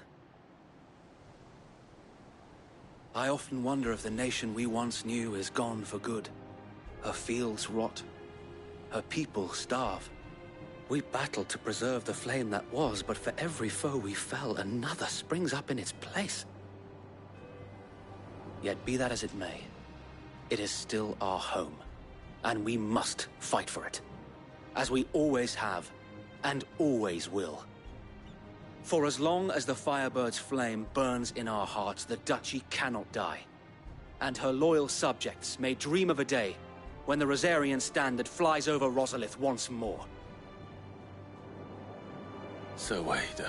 I often wonder if the nation we once knew is gone for good. Her fields rot. Her people starve. We battled to preserve the flame that was, but for every foe we fell, another springs up in its place. Yet be that as it may, it is still our home, and we must fight for it. As we always have, and always will. For as long as the Firebird's flame burns in our hearts, the Duchy cannot die. And her loyal subjects may dream of a day when the Rosarian standard flies over Rosalith once more. So wait,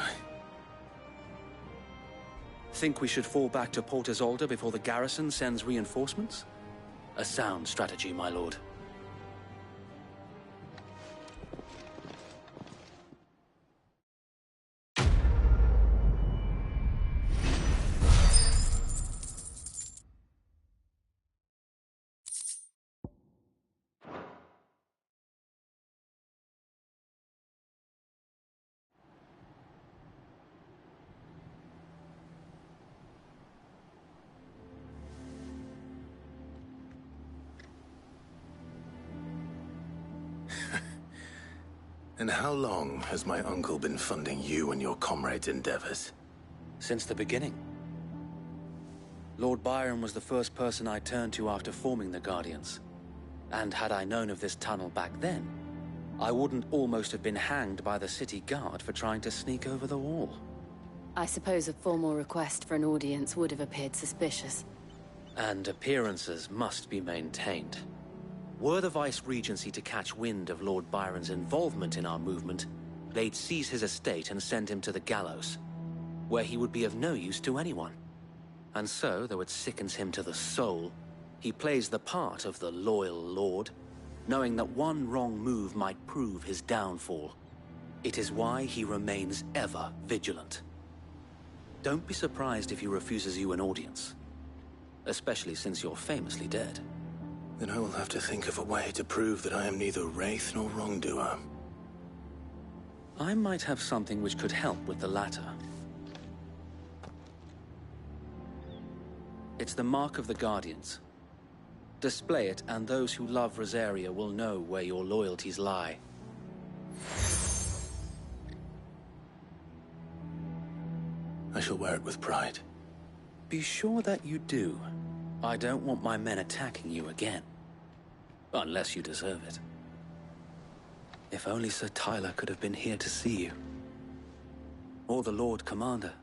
Think we should fall back to Port Isolde before the garrison sends reinforcements? A sound strategy, my lord. And how long has my uncle been funding you and your comrades' endeavors? Since the beginning. Lord Byron was the first person I turned to after forming the Guardians. And had I known of this tunnel back then, I wouldn't almost have been hanged by the city guard for trying to sneak over the wall. I suppose a formal request for an audience would have appeared suspicious. And appearances must be maintained. Were the Vice-Regency to catch wind of Lord Byron's involvement in our movement, they'd seize his estate and send him to the gallows, where he would be of no use to anyone. And so, though it sickens him to the soul, he plays the part of the loyal lord, knowing that one wrong move might prove his downfall. It is why he remains ever vigilant. Don't be surprised if he refuses you an audience, especially since you're famously dead. Then I will have to think of a way to prove that I am neither wraith nor wrongdoer. I might have something which could help with the latter. It's the Mark of the Guardians. Display it, and those who love Rosaria will know where your loyalties lie. I shall wear it with pride. Be sure that you do. I don't want my men attacking you again. Unless you deserve it. If only Sir Tyler could have been here to see you. Or the Lord Commander.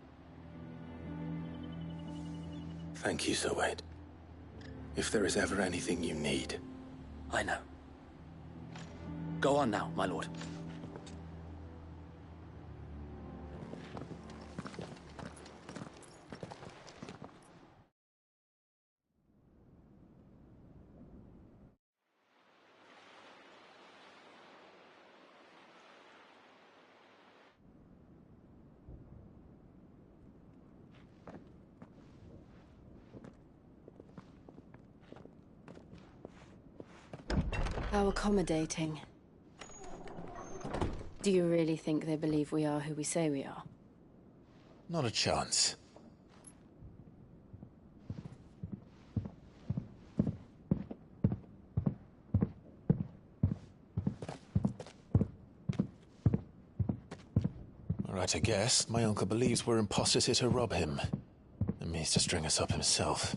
Thank you, Sir Wade. If there is ever anything you need. I know. Go on now, my lord. How accommodating. Do you really think they believe we are who we say we are? Not a chance. Right, I guess. My uncle believes we're imposters here to rob him. And means to string us up himself.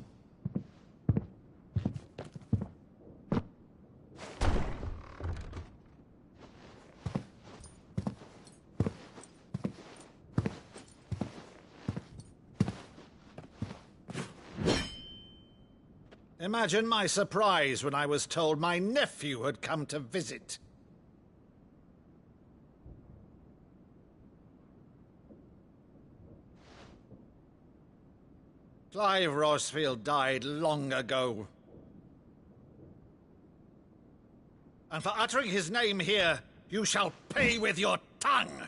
Imagine my surprise when I was told my nephew had come to visit. Clive Rosfield died long ago. And for uttering his name here, you shall pay with your tongue!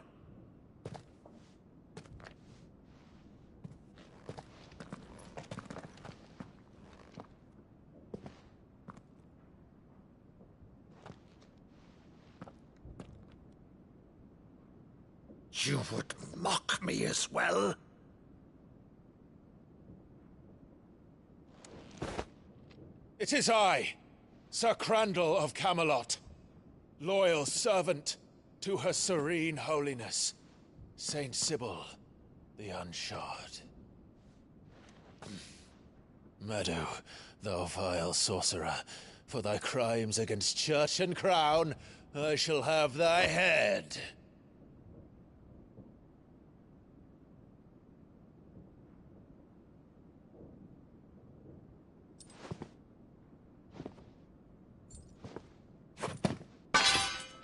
You would mock me as well? It is I, Sir Crandall of Camelot, loyal servant to Her Serene Holiness, Saint Sybil the Unshod. Meadow, thou vile sorcerer, for thy crimes against church and crown, I shall have thy head.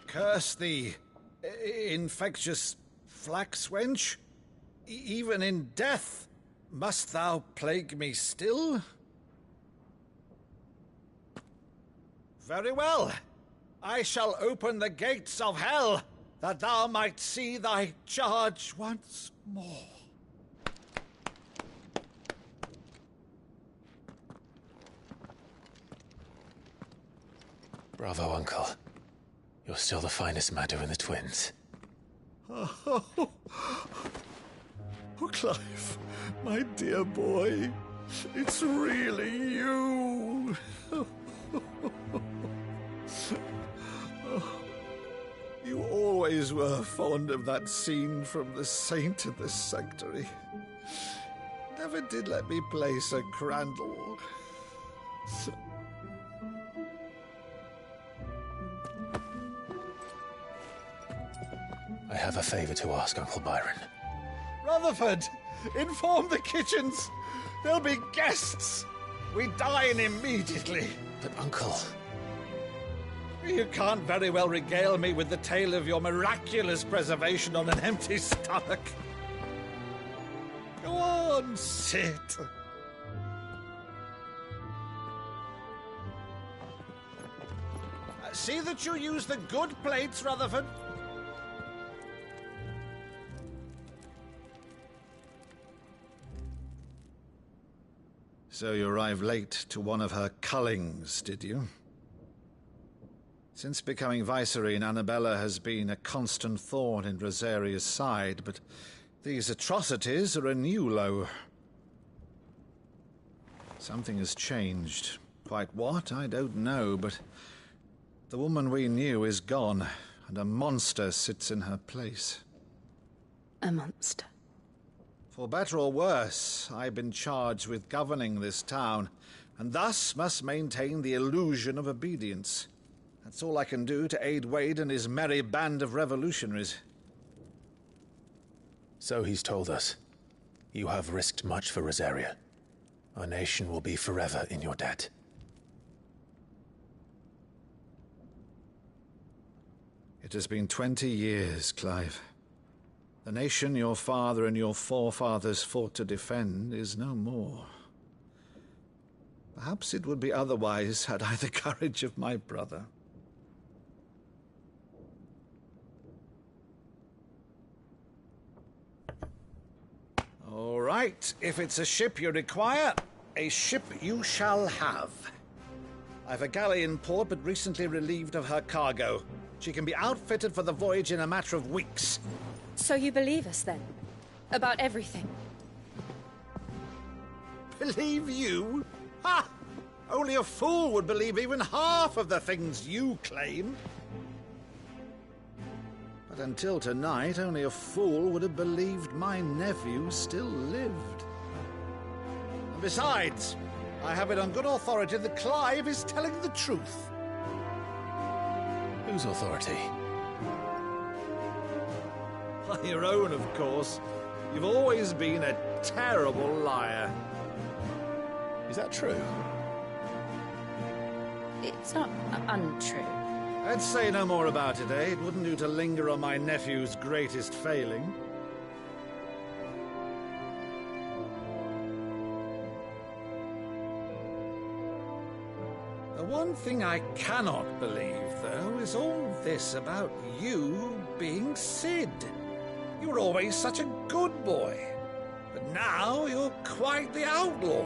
Curse thee, infectious flax wench. Even in death, must thou plague me still? Very well. I shall open the gates of hell, that thou might see thy charge once more. Bravo, Uncle. You're still the finest Maddo in the twins. Oh, Clive, my dear boy, it's really you. You always were fond of that scene from The Saint in the Sanctuary. Never did let me play Sir Crandall. I have a favor to ask, Uncle Byron. Rutherford, inform the kitchens. There'll be guests. We dine immediately. But, Uncle... You can't very well regale me with the tale of your miraculous preservation on an empty stomach. Go on, sit. See that you use the good plates, Rutherford. So you arrived late to one of her cullings, did you? Since becoming Vicereine, Annabella has been a constant thorn in Rosaria's side, but these atrocities are a new low. Something has changed. Quite what, I don't know, but the woman we knew is gone, and a monster sits in her place. A monster? For better or worse, I've been charged with governing this town, and thus must maintain the illusion of obedience. That's all I can do to aid Wade and his merry band of revolutionaries. So he's told us. You have risked much for Rosaria. Our nation will be forever in your debt. It has been 20 years, Clive. The nation your father and your forefathers fought to defend is no more. Perhaps it would be otherwise had I the courage of my brother. All right, if it's a ship you require, a ship you shall have. I've a galley in port, but recently relieved of her cargo. She can be outfitted for the voyage in a matter of weeks. So you believe us, then? About everything? Believe you? Ha! Only a fool would believe even half of the things you claim. But until tonight, only a fool would have believed my nephew still lived. And besides, I have it on good authority that Clive is telling the truth. Whose authority? By your own, of course. You've always been a terrible liar. Is that true? It's not untrue. Let's say no more about it, eh? It wouldn't do to linger on my nephew's greatest failing. The one thing I cannot believe, though, is all this about you being Sid. You were always such a good boy, but now you're quite the outlaw.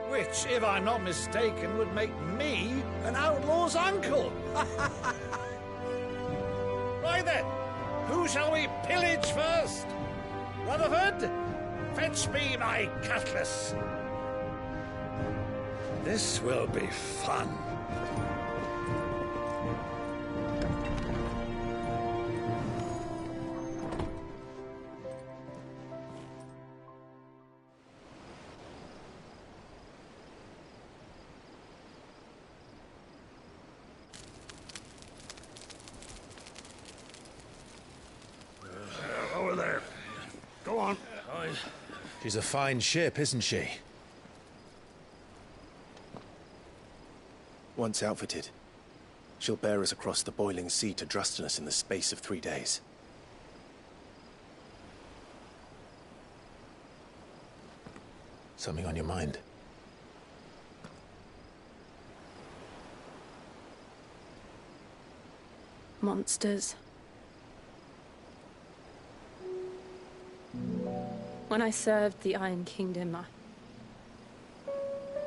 Which, if I'm not mistaken, would make me an outlaw's uncle. Right then, who shall we pillage first? Rutherford, fetch me my cutlass. This will be fun. Over there. Go on. She's a fine ship, isn't she? Once outfitted, she'll bear us across the boiling sea to Drustinus in the space of 3 days. Something on your mind? Monsters. When I served the Iron Kingdom,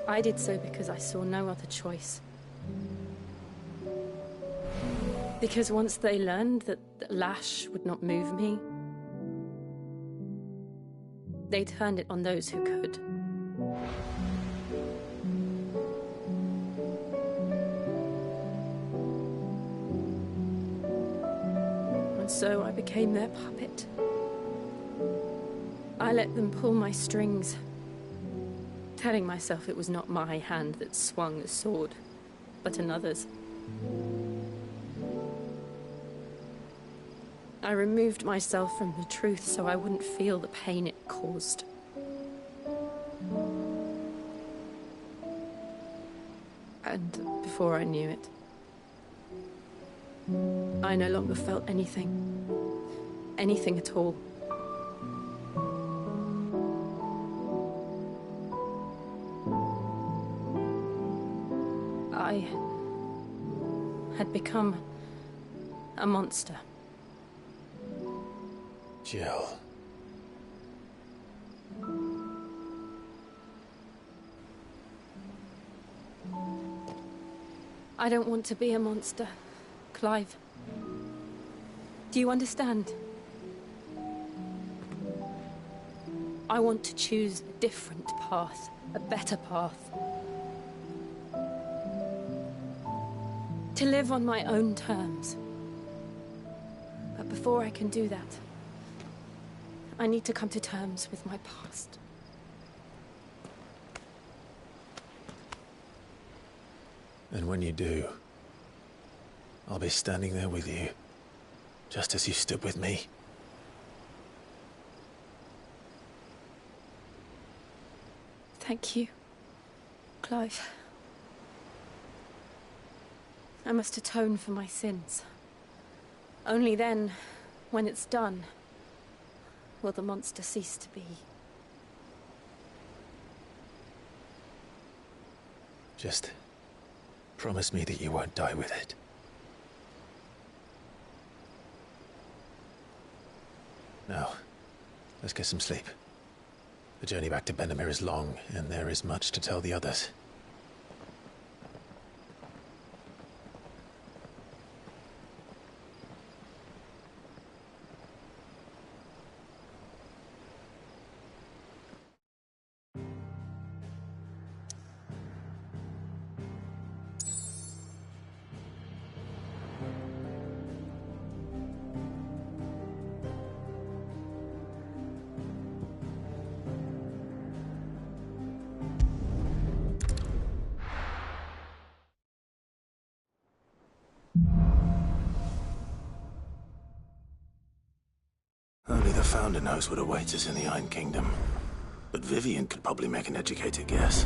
I did so because I saw no other choice. Because once they learned that the lash would not move me, they turned it on those who could. And so I became their puppet. I let them pull my strings, telling myself it was not my hand that swung the sword, but another's. I removed myself from the truth so I wouldn't feel the pain it caused. And before I knew it, I no longer felt anything. Anything at all. I had become a monster. Jill. I don't want to be a monster, Clive. Do you understand? I want to choose a different path, a better path. To live on my own terms. But before I can do that, I need to come to terms with my past. And when you do, I'll be standing there with you, just as you stood with me. Thank you, Clive. I must atone for my sins. Only then, when it's done, will the monster cease to be. Just promise me that you won't die with it. Now, let's get some sleep. The journey back to Benamir is long, and there is much to tell the others. Only the Founder knows what awaits us in the Iron Kingdom. But Vivian could probably make an educated guess.